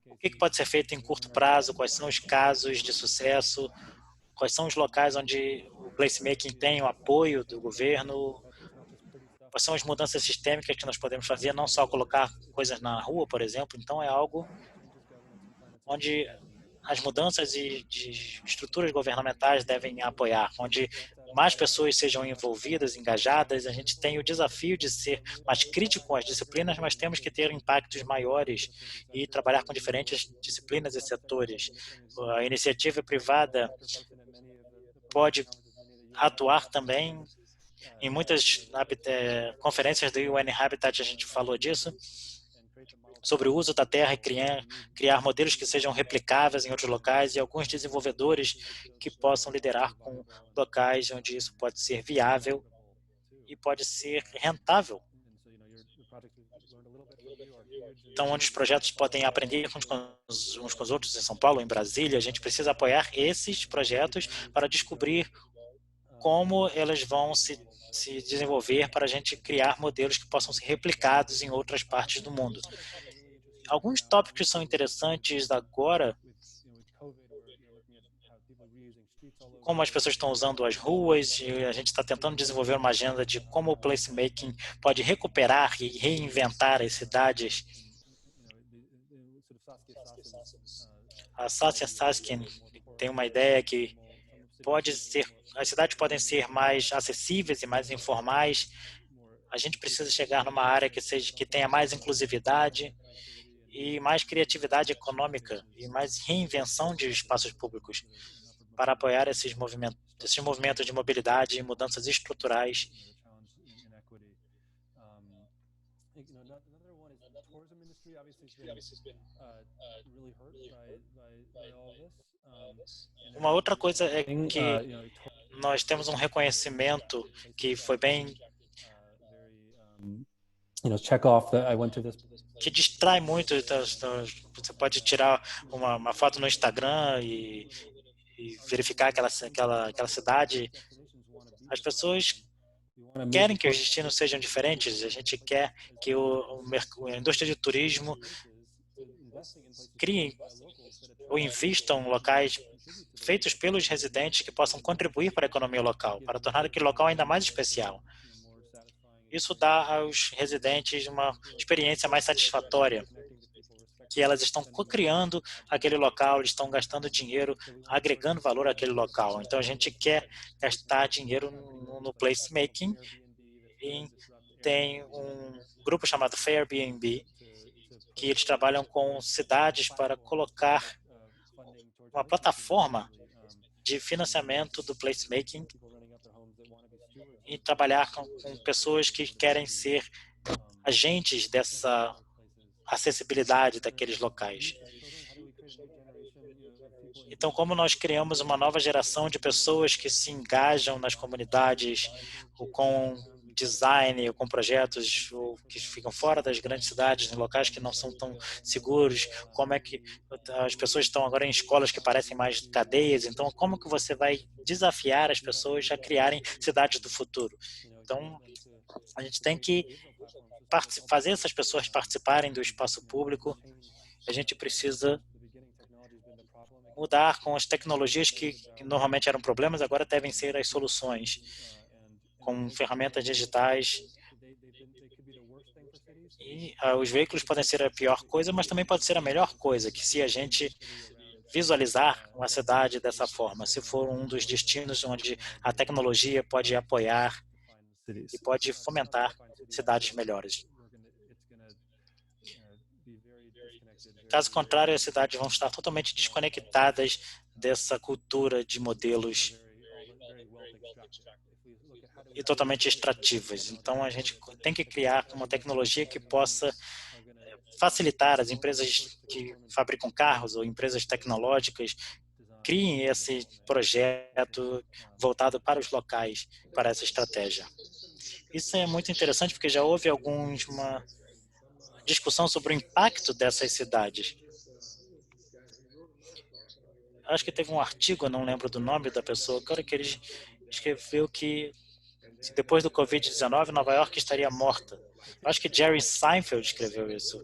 o que pode ser feito em curto prazo, quais são os casos de sucesso, quais são os locais onde o placemaking tem o apoio do governo, quais são as mudanças sistêmicas que nós podemos fazer, não só colocar coisas na rua, por exemplo. Então, é algo onde as mudanças de estruturas governamentais devem apoiar, onde mais pessoas sejam envolvidas, engajadas. A gente tem o desafio de ser mais crítico com as disciplinas, mas temos que ter impactos maiores e trabalhar com diferentes disciplinas e setores. A iniciativa privada pode atuar também. Em muitas conferências do UN Habitat a gente falou disso, sobre o uso da terra e criar modelos que sejam replicáveis em outros locais e alguns desenvolvedores que possam liderar com locais onde isso pode ser viável e pode ser rentável. Então, onde os projetos podem aprender uns com os outros em São Paulo, em Brasília, a gente precisa apoiar esses projetos para descobrir como elas vão se desenvolver para a gente criar modelos que possam ser replicados em outras partes do mundo. Alguns tópicos são interessantes agora, como as pessoas estão usando as ruas, e a gente está tentando desenvolver uma agenda de como o placemaking pode recuperar e reinventar as cidades. A Satya Saskin tem uma ideia que as cidades podem ser mais acessíveis e mais informais. A gente precisa chegar numa área que tenha mais inclusividade e mais criatividade econômica e mais reinvenção de espaços públicos para apoiar esses movimentos de mobilidade e mudanças estruturais. Uma outra coisa é que nós temos um reconhecimento que foi bem que distrai muito. Você pode tirar uma foto no Instagram e verificar aquela cidade. As pessoas querem que os destinos sejam diferentes. A gente quer que a indústria de turismo crie ou invistam em locais feitos pelos residentes que possam contribuir para a economia local, para tornar aquele local ainda mais especial. Isso dá aos residentes uma experiência mais satisfatória, que elas estão co-criando aquele local, eles estão gastando dinheiro, agregando valor àquele local. Então, a gente quer gastar dinheiro no placemaking. E tem um grupo chamado Fairbnb, que eles trabalham com cidades para colocar uma plataforma de financiamento do placemaking e trabalhar com pessoas que querem ser agentes dessa acessibilidade daqueles locais. Então, como nós criamos uma nova geração de pessoas que se engajam nas comunidades ou com design ou com projetos ou que ficam fora das grandes cidades, em locais que não são tão seguros, como é que as pessoas estão agora em escolas que parecem mais cadeias, então como que você vai desafiar as pessoas a criarem cidades do futuro? Então, a gente tem que fazer essas pessoas participarem do espaço público. A gente precisa mudar com as tecnologias que normalmente eram problemas, agora devem ser as soluções, com ferramentas digitais. E os veículos podem ser a pior coisa, mas também pode ser a melhor coisa, que se a gente visualizar uma cidade dessa forma, se for um dos destinos onde a tecnologia pode apoiar e pode fomentar cidades melhores. Caso contrário, as cidades vão estar totalmente desconectadas dessa cultura de modelos e totalmente extrativas. Então, a gente tem que criar uma tecnologia que possa facilitar as empresas que fabricam carros ou empresas tecnológicas criem esse projeto voltado para os locais, para essa estratégia. Isso é muito interessante porque já houve uma discussão sobre o impacto dessas cidades. Acho que teve um artigo, não lembro do nome da pessoa, que ele escreveu que depois do Covid-19, Nova York estaria morta. Acho que Jerry Seinfeld escreveu isso.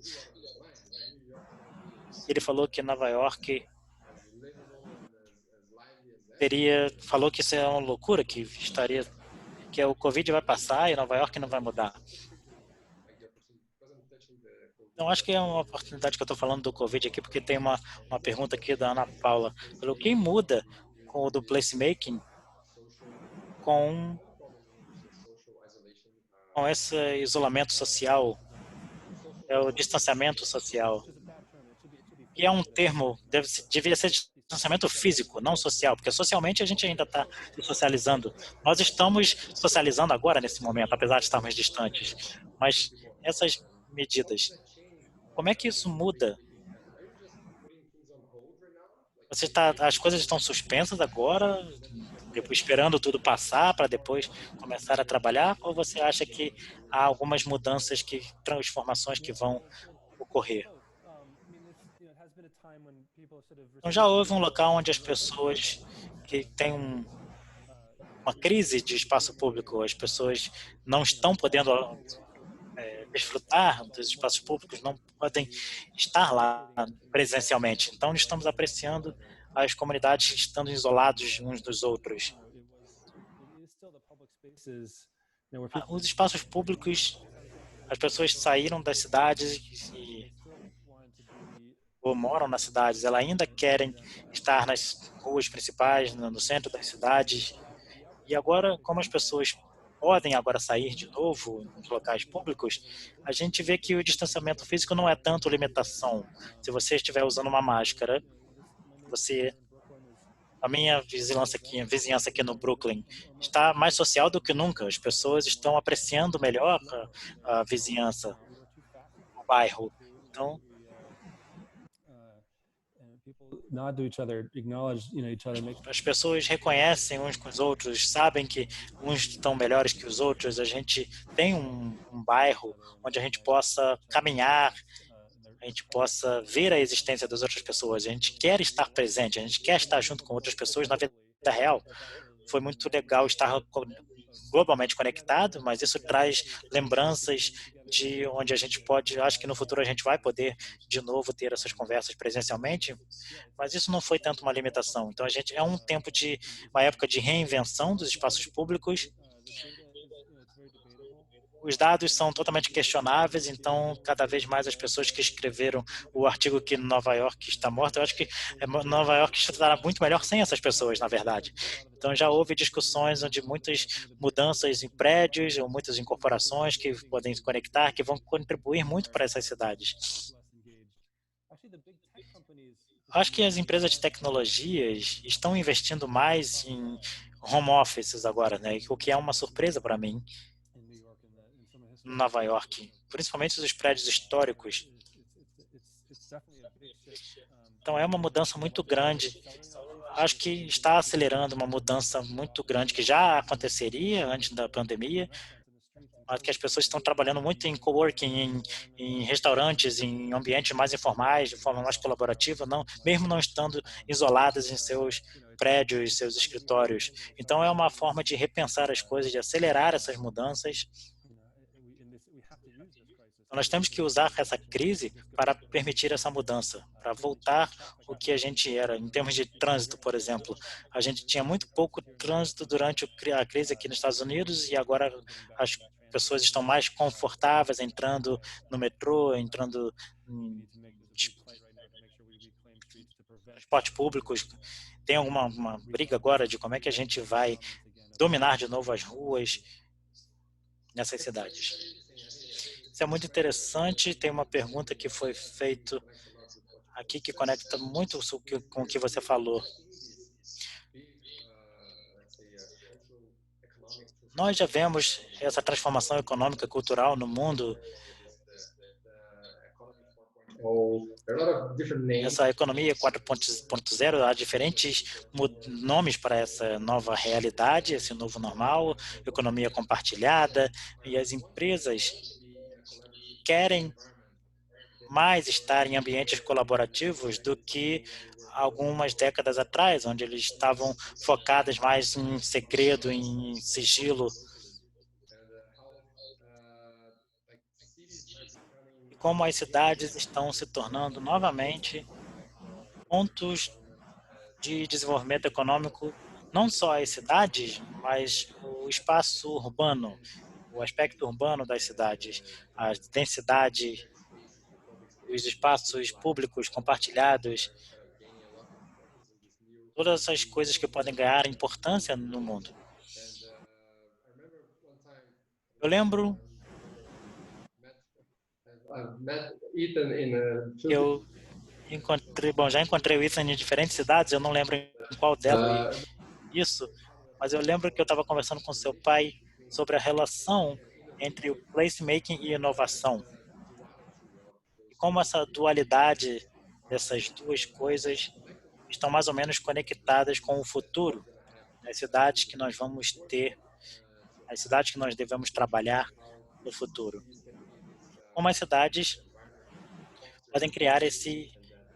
Ele falou que Nova York falou que isso é uma loucura, que o Covid vai passar e Nova York não vai mudar. Então, acho que é uma oportunidade que eu estou falando do Covid aqui, porque tem uma pergunta aqui da Ana Paula. O que muda com o do placemaking com esse isolamento social, é o distanciamento social? E é um termo, devia ser distanciamento físico, não social, porque socialmente a gente ainda está se socializando. Nós estamos socializando agora, nesse momento, apesar de estarmos distantes. Mas essas medidas, como é que isso muda? As coisas estão suspensas agora, depois esperando tudo passar para depois começar a trabalhar? Ou você acha que há algumas mudanças, transformações que vão ocorrer? Então, já houve um local onde as pessoas que têm uma crise de espaço público, as pessoas não estão podendo desfrutar dos espaços públicos, não podem estar lá presencialmente. Então, estamos apreciando as comunidades estando isolados uns dos outros. Os espaços públicos, as pessoas saíram das cidades ou moram nas cidades, elas ainda querem estar nas ruas principais, no centro das cidades. E agora, como as pessoas podem agora sair de novo nos locais públicos, a gente vê que o distanciamento físico não é tanto limitação. Se você estiver usando uma máscara, a minha vizinhança aqui no Brooklyn está mais social do que nunca. As pessoas estão apreciando melhor a vizinhança, o bairro. Então, as pessoas reconhecem uns com os outros, sabem que uns estão melhores que os outros. A gente tem um bairro onde a gente possa caminhar, a gente possa ver a existência das outras pessoas. A gente quer estar presente, a gente quer estar junto com outras pessoas na vida real. Foi muito legal estar globalmente conectado, mas isso traz lembranças de onde a gente pode, acho que no futuro a gente vai poder de novo ter essas conversas presencialmente, mas isso não foi tanto uma limitação. Então a gente é uma época de reinvenção dos espaços públicos. Os dados são totalmente questionáveis, então cada vez mais as pessoas que escreveram o artigo que Nova York está morta, eu acho que Nova York estará muito melhor sem essas pessoas, na verdade. Então já houve discussões onde muitas mudanças em prédios ou muitas incorporações que podem se conectar, que vão contribuir muito para essas cidades. Acho que as empresas de tecnologias estão investindo mais em home offices agora, né? O que é uma surpresa para mim. Nova York, principalmente os prédios históricos. Então é uma mudança muito grande. Acho que está acelerando uma mudança muito grande que já aconteceria antes da pandemia, mas que as pessoas estão trabalhando muito em coworking, em restaurantes, em ambientes mais informais, de forma mais colaborativa, mesmo não estando isoladas em seus prédios, seus escritórios. Então é uma forma de repensar as coisas, de acelerar essas mudanças. Nós temos que usar essa crise para permitir essa mudança, para voltar o que a gente era. Em termos de trânsito, por exemplo, a gente tinha muito pouco trânsito durante a crise aqui nos Estados Unidos e agora as pessoas estão mais confortáveis entrando no metrô, entrando em transportes públicos. Tem uma briga agora de como é que a gente vai dominar de novo as ruas nessas cidades. Isso é muito interessante. Tem uma pergunta que foi feita aqui que conecta muito com o que você falou. Nós já vemos essa transformação econômica e cultural no mundo. Essa economia 4.0, há diferentes nomes para essa nova realidade, esse novo normal, economia compartilhada, e as empresas querem mais estar em ambientes colaborativos do que algumas décadas atrás, onde eles estavam focados mais em segredo, em sigilo. E como as cidades estão se tornando novamente pontos de desenvolvimento econômico não só as cidades, mas o espaço urbano, o aspecto urbano das cidades, a densidade, os espaços públicos compartilhados, todas essas coisas que podem ganhar importância no mundo. Eu lembro que eu já encontrei o Ethan em diferentes cidades, eu não lembro em qual delas isso, mas eu lembro que eu estava conversando com seu pai sobre a relação entre o placemaking e inovação. E como essa dualidade dessas duas coisas estão mais ou menos conectadas com o futuro, as cidades que nós vamos ter, as cidades que nós devemos trabalhar no futuro. Como as cidades podem criar esse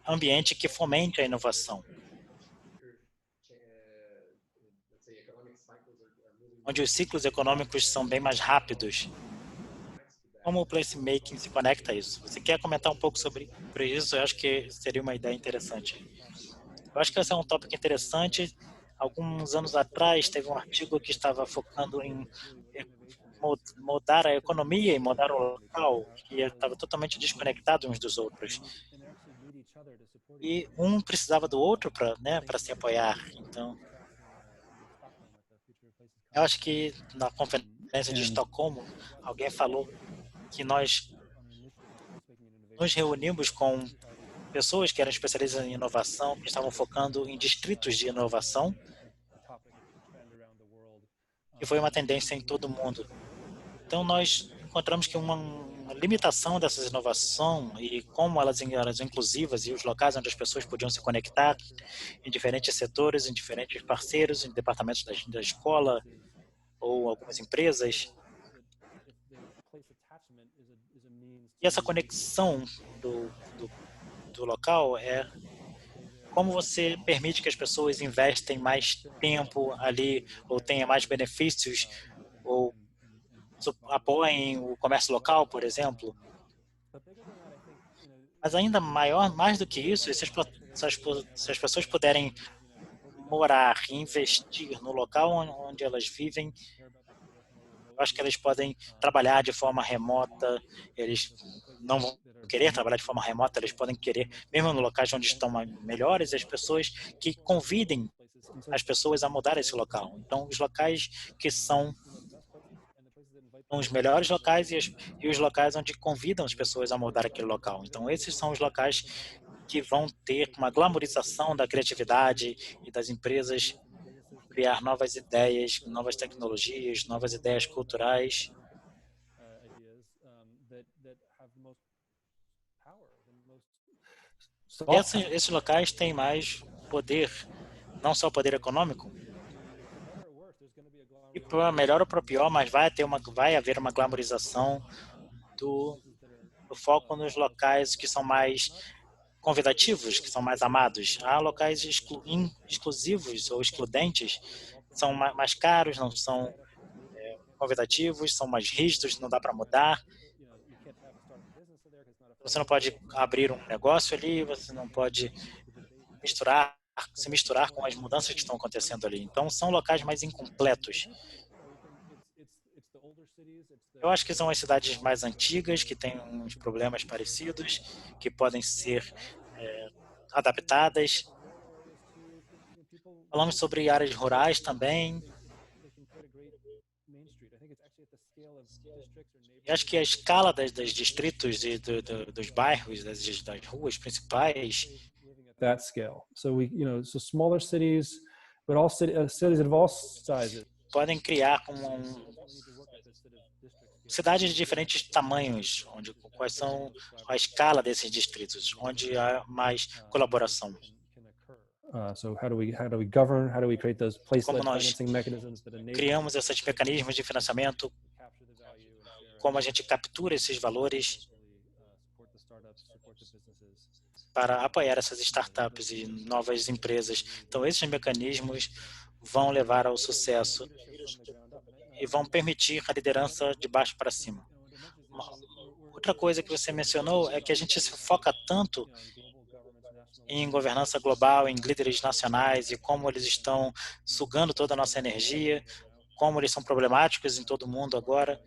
ambiente que fomente a inovação, onde os ciclos econômicos são bem mais rápidos. Como o placemaking se conecta a isso? Você quer comentar um pouco sobre isso? Eu acho que seria uma ideia interessante. Eu acho que esse é um tópico interessante. Alguns anos atrás, teve um artigo que estava focando em mudar a economia e mudar o local, que estava totalmente desconectado uns dos outros. E um precisava do outro para se apoiar. Então, eu acho que na conferência de Estocolmo, alguém falou que nós nos reunimos com pessoas que eram especialistas em inovação, que estavam focando em distritos de inovação, que foi uma tendência em todo o mundo. Então, nós encontramos que uma limitação dessas inovações e como elas eram inclusivas e os locais onde as pessoas podiam se conectar em diferentes setores, em diferentes parceiros, em departamentos da escola ou algumas empresas. E essa conexão do local é como você permite que as pessoas investem mais tempo ali ou tenham mais benefícios ou apoiem o comércio local, por exemplo. Mas ainda mais do que isso, se as pessoas puderem morar e investir no local onde elas vivem, eu acho que elas podem trabalhar de forma remota, eles não vão querer trabalhar de forma remota, eles podem querer, mesmo no locais onde estão melhores, as pessoas que convidem as pessoas a mudar esse local. Então, os locais que são os melhores locais e os locais onde convidam as pessoas a mudar aquele local. Então, esses são os locais que vão ter uma glamorização da criatividade e das empresas criar novas ideias, novas tecnologias, novas ideias culturais. Esses locais têm mais poder, não só poder econômico, e para melhor ou para pior, mas vai haver uma glamorização do foco nos locais que são mais convidativos, que são mais amados. Há locais exclusivos ou excludentes, são mais caros, não são convidativos, são mais rígidos, não dá para mudar. Você não pode abrir um negócio ali, você não pode se misturar com as mudanças que estão acontecendo ali. Então, são locais mais incompletos. Eu acho que são as cidades mais antigas, que têm uns problemas parecidos, que podem ser adaptadas. Falamos sobre áreas rurais também. E acho que a escala dos distritos e dos bairros, das ruas principais, that scale. So smaller cities, but all cities of all sizes. Podem criar cidades de diferentes tamanhos, quais são a escala desses distritos, onde há mais colaboração. So how do we govern? How do we create those place-led financing mechanisms that enable? Criamos esses mecanismos de financiamento, como a gente captura esses valores para apoiar essas startups e novas empresas. Então, esses mecanismos vão levar ao sucesso e vão permitir a liderança de baixo para cima. Outra coisa que você mencionou é que a gente se foca tanto em governança global, em líderes nacionais e como eles estão sugando toda a nossa energia, como eles são problemáticos em todo o mundo agora.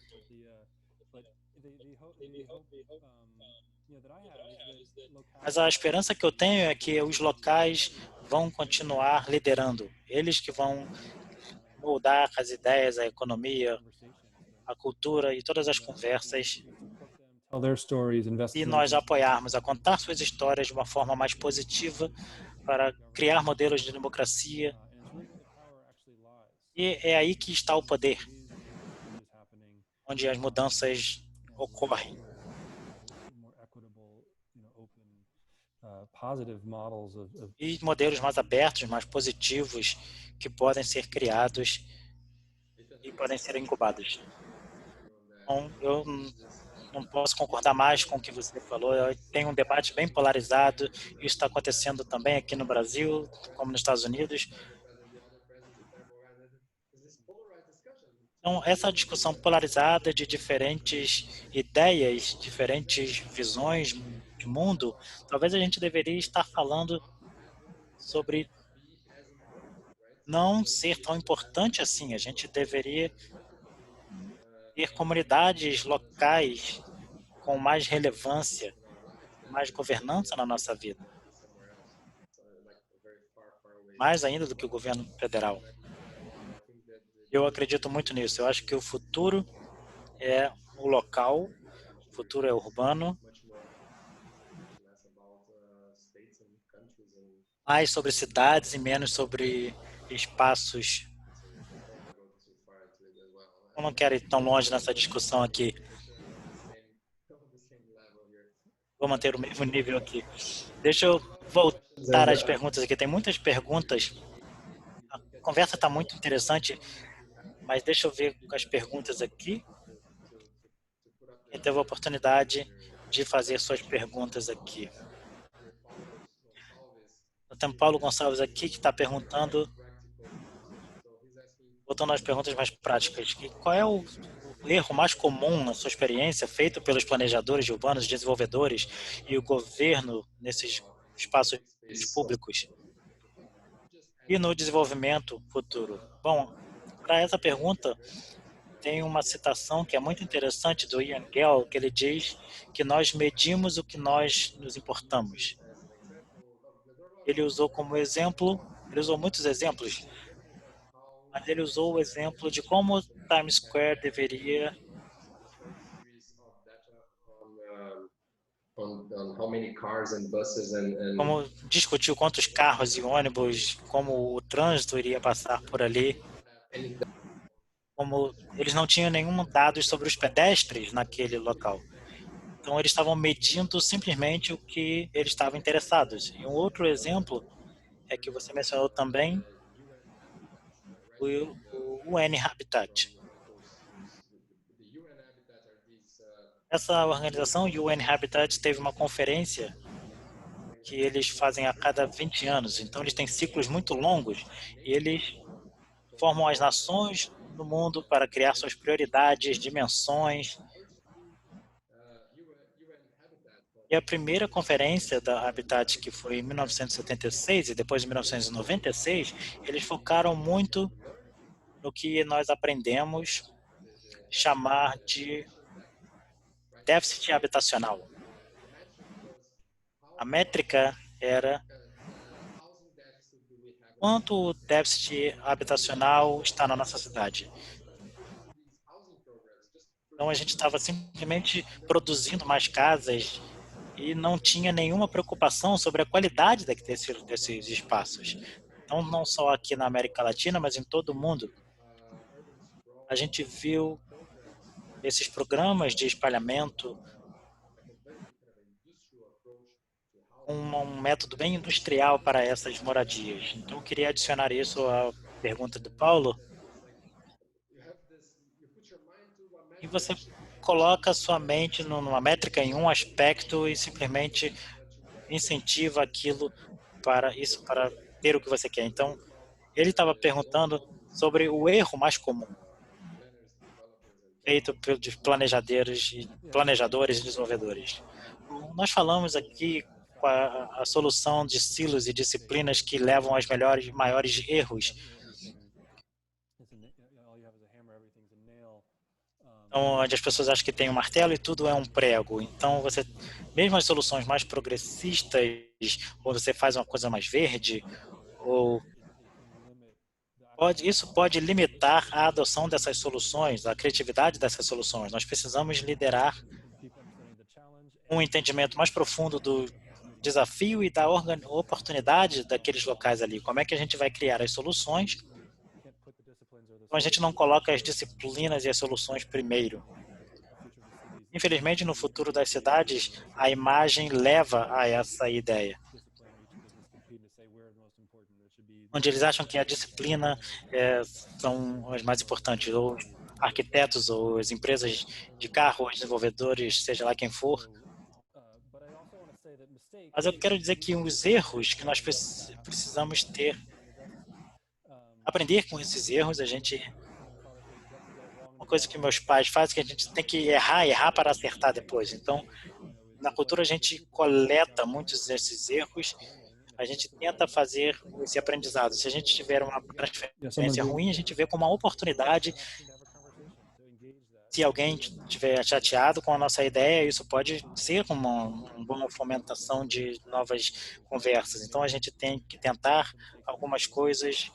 Mas a esperança que eu tenho é que os locais vão continuar liderando. Eles que vão moldar as ideias, a economia, a cultura e todas as conversas. E nós apoiarmos a contar suas histórias de uma forma mais positiva para criar modelos de democracia. E é aí que está o poder, onde as mudanças ocorrem. E modelos mais abertos, mais positivos, que podem ser criados e podem ser incubados. Então, eu não posso concordar mais com o que você falou. Tem um debate bem polarizado. Isso está acontecendo também aqui no Brasil, como nos Estados Unidos. Então, essa discussão polarizada de diferentes ideias, diferentes visões de mundo, talvez a gente deveria estar falando sobre não ser tão importante assim. A gente deveria ter comunidades locais com mais relevância, mais governança na nossa vida. Mais ainda do que o governo federal. Eu acredito muito nisso. Eu acho que o futuro é o local, o futuro é urbano, mais sobre cidades e menos sobre espaços. Eu não quero ir tão longe nessa discussão aqui. Vou manter o mesmo nível aqui. Deixa eu voltar às perguntas aqui. Tem muitas perguntas. A conversa está muito interessante, mas deixa eu ver as perguntas aqui. Quem teve a oportunidade de fazer suas perguntas aqui. Tem o Paulo Gonçalves aqui que está perguntando, voltando às perguntas mais práticas, qual é o erro mais comum na sua experiência feito pelos planejadores urbanos, desenvolvedores e o governo nesses espaços públicos e no desenvolvimento futuro? Bom, para essa pergunta, tem uma citação que é muito interessante do Ian Gell, que ele diz que nós medimos o que nós nos importamos. Ele usou como exemplo, ele usou muitos exemplos, mas ele usou o exemplo de como Times Square deveria como discutiu quantos carros e ônibus, como o trânsito iria passar por ali, como eles não tinham nenhum dados sobre os pedestres naquele local. Então, eles estavam medindo simplesmente o que eles estavam interessados. E um outro exemplo é que você mencionou também o UN Habitat. Essa organização, UN Habitat, teve uma conferência que eles fazem a cada 20 anos. Então, eles têm ciclos muito longos e eles formam as nações no mundo para criar suas prioridades, dimensões. E a primeira conferência da Habitat, que foi em 1976 e depois em 1996, eles focaram muito no que nós aprendemos chamar de déficit habitacional. A métrica era quanto o déficit habitacional está na nossa cidade. Então, a gente estava simplesmente produzindo mais casas e não tinha nenhuma preocupação sobre a qualidade desses espaços. Então, não só aqui na América Latina, mas em todo o mundo. A gente viu esses programas de espalhamento um método bem industrial para essas moradias. Então, eu queria adicionar isso à pergunta do Paulo. E você coloca sua mente numa métrica em um aspecto e simplesmente incentiva aquilo para ter o que você quer. Então, ele estava perguntando sobre o erro mais comum feito pelos planejadores e desenvolvedores. Nós falamos aqui a solução de silos e disciplinas que levam aos maiores erros. Então, onde as pessoas acham que tem um martelo e tudo é um prego. Então, mesmo as soluções mais progressistas, ou você faz uma coisa mais verde, ou isso pode limitar a adoção dessas soluções, a criatividade dessas soluções. Nós precisamos liderar um entendimento mais profundo do desafio e da oportunidade daqueles locais ali. Como é que a gente vai criar as soluções? Então, a gente não coloca as disciplinas e as soluções primeiro. Infelizmente, no futuro das cidades, a imagem leva a essa ideia, onde eles acham que a disciplina são as mais importantes, ou arquitetos, ou as empresas de carro, os desenvolvedores, seja lá quem for. Mas eu quero dizer que os erros que nós precisamos aprender com esses erros, uma coisa que meus pais fazem, que a gente tem que errar para acertar depois. Então, na cultura a gente coleta muitos desses erros, a gente tenta fazer esse aprendizado. Se a gente tiver uma transferência ruim, a gente vê como uma oportunidade. Se alguém estiver chateado com a nossa ideia, isso pode ser uma boa fomentação de novas conversas. Então, a gente tem que tentar algumas coisas,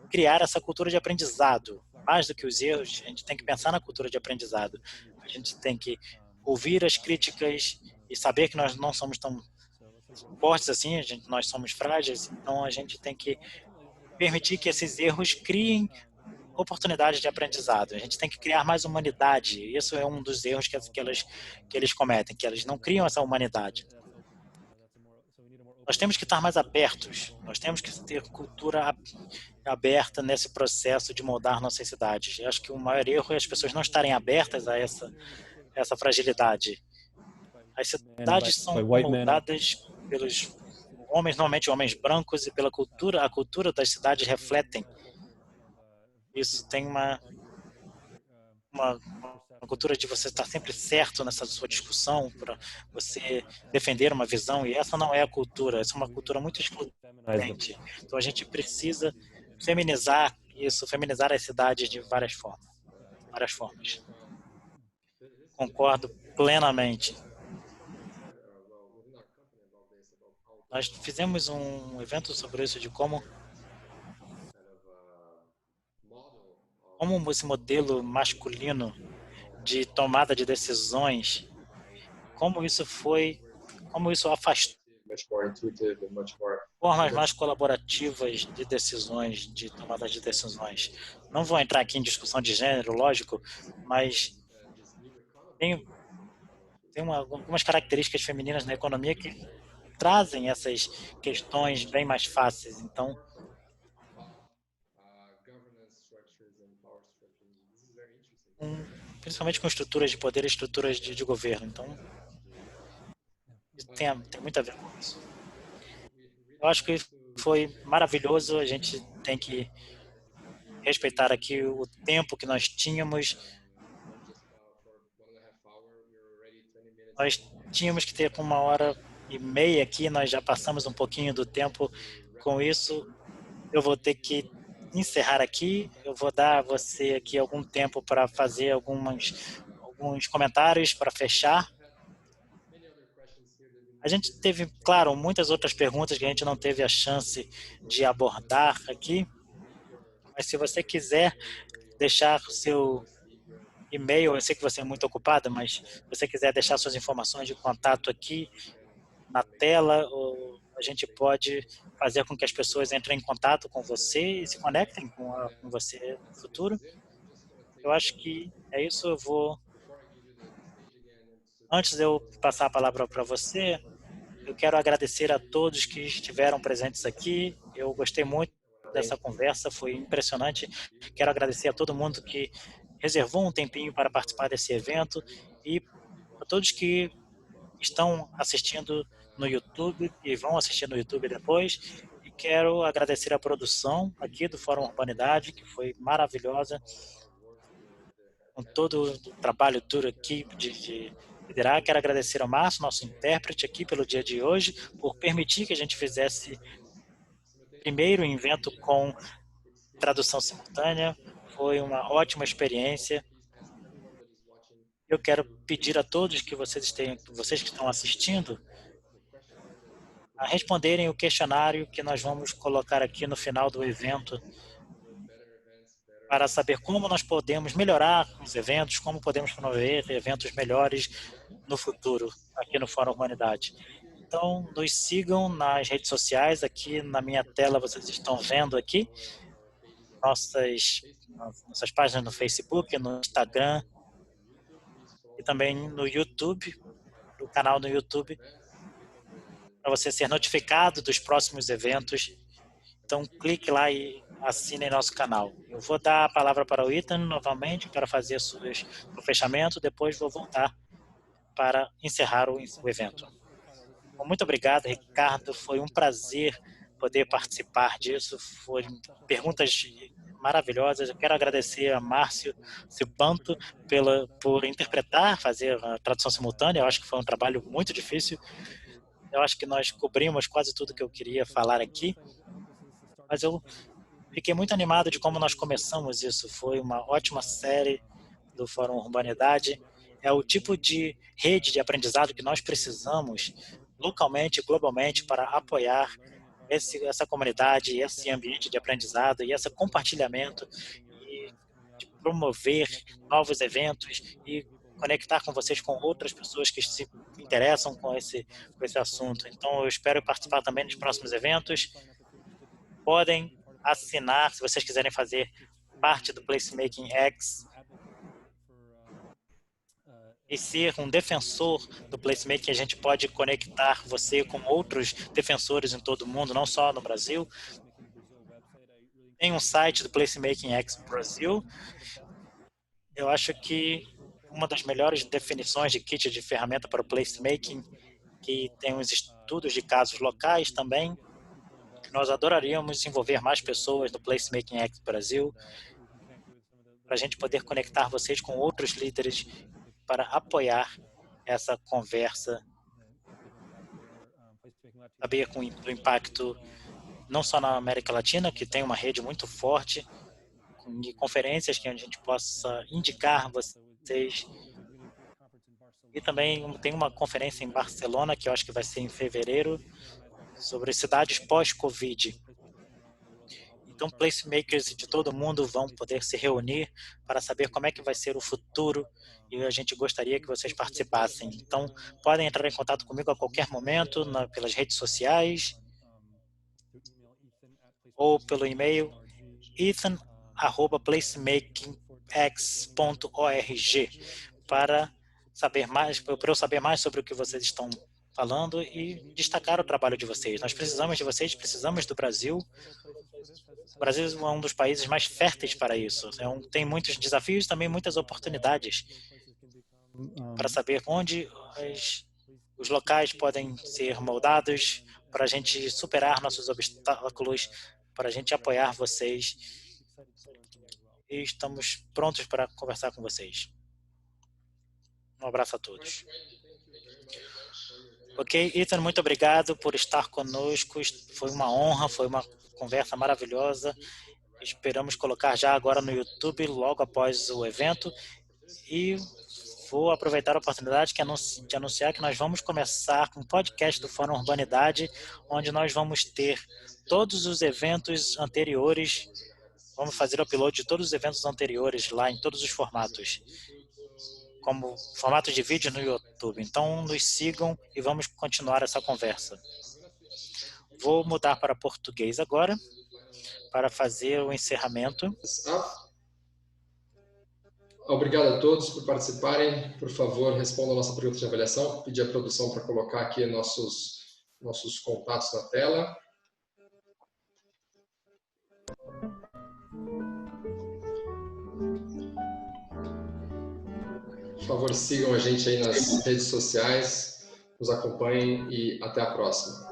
criar essa cultura de aprendizado. Mais do que os erros, a gente tem que pensar na cultura de aprendizado. A gente tem que ouvir as críticas e saber que nós não somos tão fortes assim, nós somos frágeis, então a gente tem que permitir que esses erros criem oportunidades de aprendizado. A gente tem que criar mais humanidade. Isso é um dos erros que eles cometem, que eles não criam essa humanidade. Nós temos que estar mais abertos, nós temos que ter cultura aberta nesse processo de moldar nossas cidades. Eu acho que o maior erro é as pessoas não estarem abertas a essa fragilidade. As cidades são moldadas pelos homens, normalmente homens brancos, e pela cultura. A cultura das cidades refletem isso. Tem uma cultura de você estar sempre certo nessa sua discussão, para você defender uma visão, e essa não é a cultura, essa é uma cultura muito excludente. Então a gente precisa feminizar isso, feminizar as cidades de várias formas. Concordo plenamente. Nós fizemos um evento sobre isso, de como esse modelo masculino de tomada de decisões, como isso afastou formas mais colaborativas de decisões, de tomada de decisões. Não vou entrar aqui em discussão de gênero, lógico, mas tem algumas características femininas na economia que trazem essas questões bem mais fáceis. Então, principalmente com estruturas de poder e estruturas de governo. Então, tem muito a ver com isso. Eu acho que foi maravilhoso. A gente tem que respeitar aqui o tempo que nós tínhamos. Nós tínhamos que ter com 1h30 aqui, nós já passamos um pouquinho do tempo com isso. Eu vou ter que encerrar aqui. Eu vou dar a você aqui algum tempo para fazer alguns comentários para fechar. A gente teve, claro, muitas outras perguntas que a gente não teve a chance de abordar aqui, mas se você quiser deixar o seu e-mail, eu sei que você é muito ocupada, mas se você quiser deixar suas informações de contato aqui na tela, ou a gente pode fazer com que as pessoas entrem em contato com você e se conectem com você no futuro. Eu acho que é isso. Antes de eu passar a palavra para você, eu quero agradecer a todos que estiveram presentes aqui. Eu gostei muito dessa conversa, foi impressionante. Quero agradecer a todo mundo que reservou um tempinho para participar desse evento e a todos que estão assistindo no YouTube e vão assistir no YouTube depois. E quero agradecer a produção aqui do Fórum Urbanidade, que foi maravilhosa, com todo o trabalho duro aqui de Quero agradecer ao Márcio, nosso intérprete aqui pelo dia de hoje, por permitir que a gente fizesse primeiro evento com tradução simultânea. Foi uma ótima experiência. Eu quero pedir a todos que vocês que estão assistindo, a responderem o questionário que nós vamos colocar aqui no final do evento, para saber como nós podemos melhorar os eventos, como podemos promover eventos melhores no futuro, aqui no Fórum Humanidade. Então, nos sigam nas redes sociais, aqui na minha tela vocês estão vendo aqui, nossas páginas no Facebook, no Instagram e também no YouTube, no canal no YouTube, para você ser notificado dos próximos eventos. Então, clique lá e assine nosso canal. Eu vou dar a palavra para o Ethan novamente para fazer o fechamento, depois vou voltar para encerrar o evento. Bom, muito obrigado, Ricardo. Foi um prazer poder participar disso. Foram perguntas maravilhosas. Eu quero agradecer a Márcio Silpanto por interpretar, fazer a tradução simultânea. Eu acho que foi um trabalho muito difícil. Eu acho que nós cobrimos quase tudo que eu queria falar aqui. Mas eu fiquei muito animado de como nós começamos isso. Foi uma ótima série do Fórum Urbanidade. É o tipo de rede de aprendizado que nós precisamos localmente, globalmente, para apoiar essa comunidade, esse ambiente de aprendizado e esse compartilhamento e de promover novos eventos e conectar com vocês com outras pessoas que se interessam com esse assunto. Então, eu espero participar também dos próximos eventos. Podem assinar, se vocês quiserem fazer parte do Placemaking X e ser um defensor do Placemaking. A gente pode conectar você com outros defensores em todo o mundo, não só no Brasil. Tem um site do Placemaking X Brasil. Eu acho que uma das melhores definições de kit de ferramenta para o Placemaking, que tem uns estudos de casos locais também. Nós adoraríamos envolver mais pessoas no Placemaking X Brasil, para a gente poder conectar vocês com outros líderes para apoiar essa conversa, saber do impacto não só na América Latina, que tem uma rede muito forte de conferências que a gente possa indicar vocês. E também tem uma conferência em Barcelona, que eu acho que vai ser em fevereiro, sobre cidades pós-Covid. Então, placemakers de todo o mundo vão poder se reunir para saber como é que vai ser o futuro e a gente gostaria que vocês participassem. Então, podem entrar em contato comigo a qualquer momento pelas redes sociais ou pelo e-mail ethan@placemakingx.org para eu saber mais sobre o que vocês estão falando e destacar o trabalho de vocês. Nós precisamos de vocês, precisamos do Brasil. O Brasil é um dos países mais férteis para isso. Tem muitos desafios e também muitas oportunidades para saber onde os locais podem ser moldados para a gente superar nossos obstáculos, para a gente apoiar vocês. E estamos prontos para conversar com vocês. Um abraço a todos. Ok, Ethan, muito obrigado por estar conosco. Foi uma honra, foi uma conversa maravilhosa. Esperamos colocar já agora no YouTube, logo após o evento. E vou aproveitar a oportunidade de anunciar que nós vamos começar com um podcast do Fórum Urbanidade, onde nós vamos ter todos os eventos anteriores. Vamos fazer o upload de todos os eventos anteriores lá em todos os formatos, como formato de vídeo no YouTube. Então, nos sigam e vamos continuar essa conversa. Vou mudar para português agora, para fazer o encerramento. Obrigado a todos por participarem. Por favor, respondam a nossa pergunta de avaliação. Pedir à produção para colocar aqui nossos contatos na tela. Por favor, sigam a gente aí nas redes sociais, nos acompanhem e até a próxima.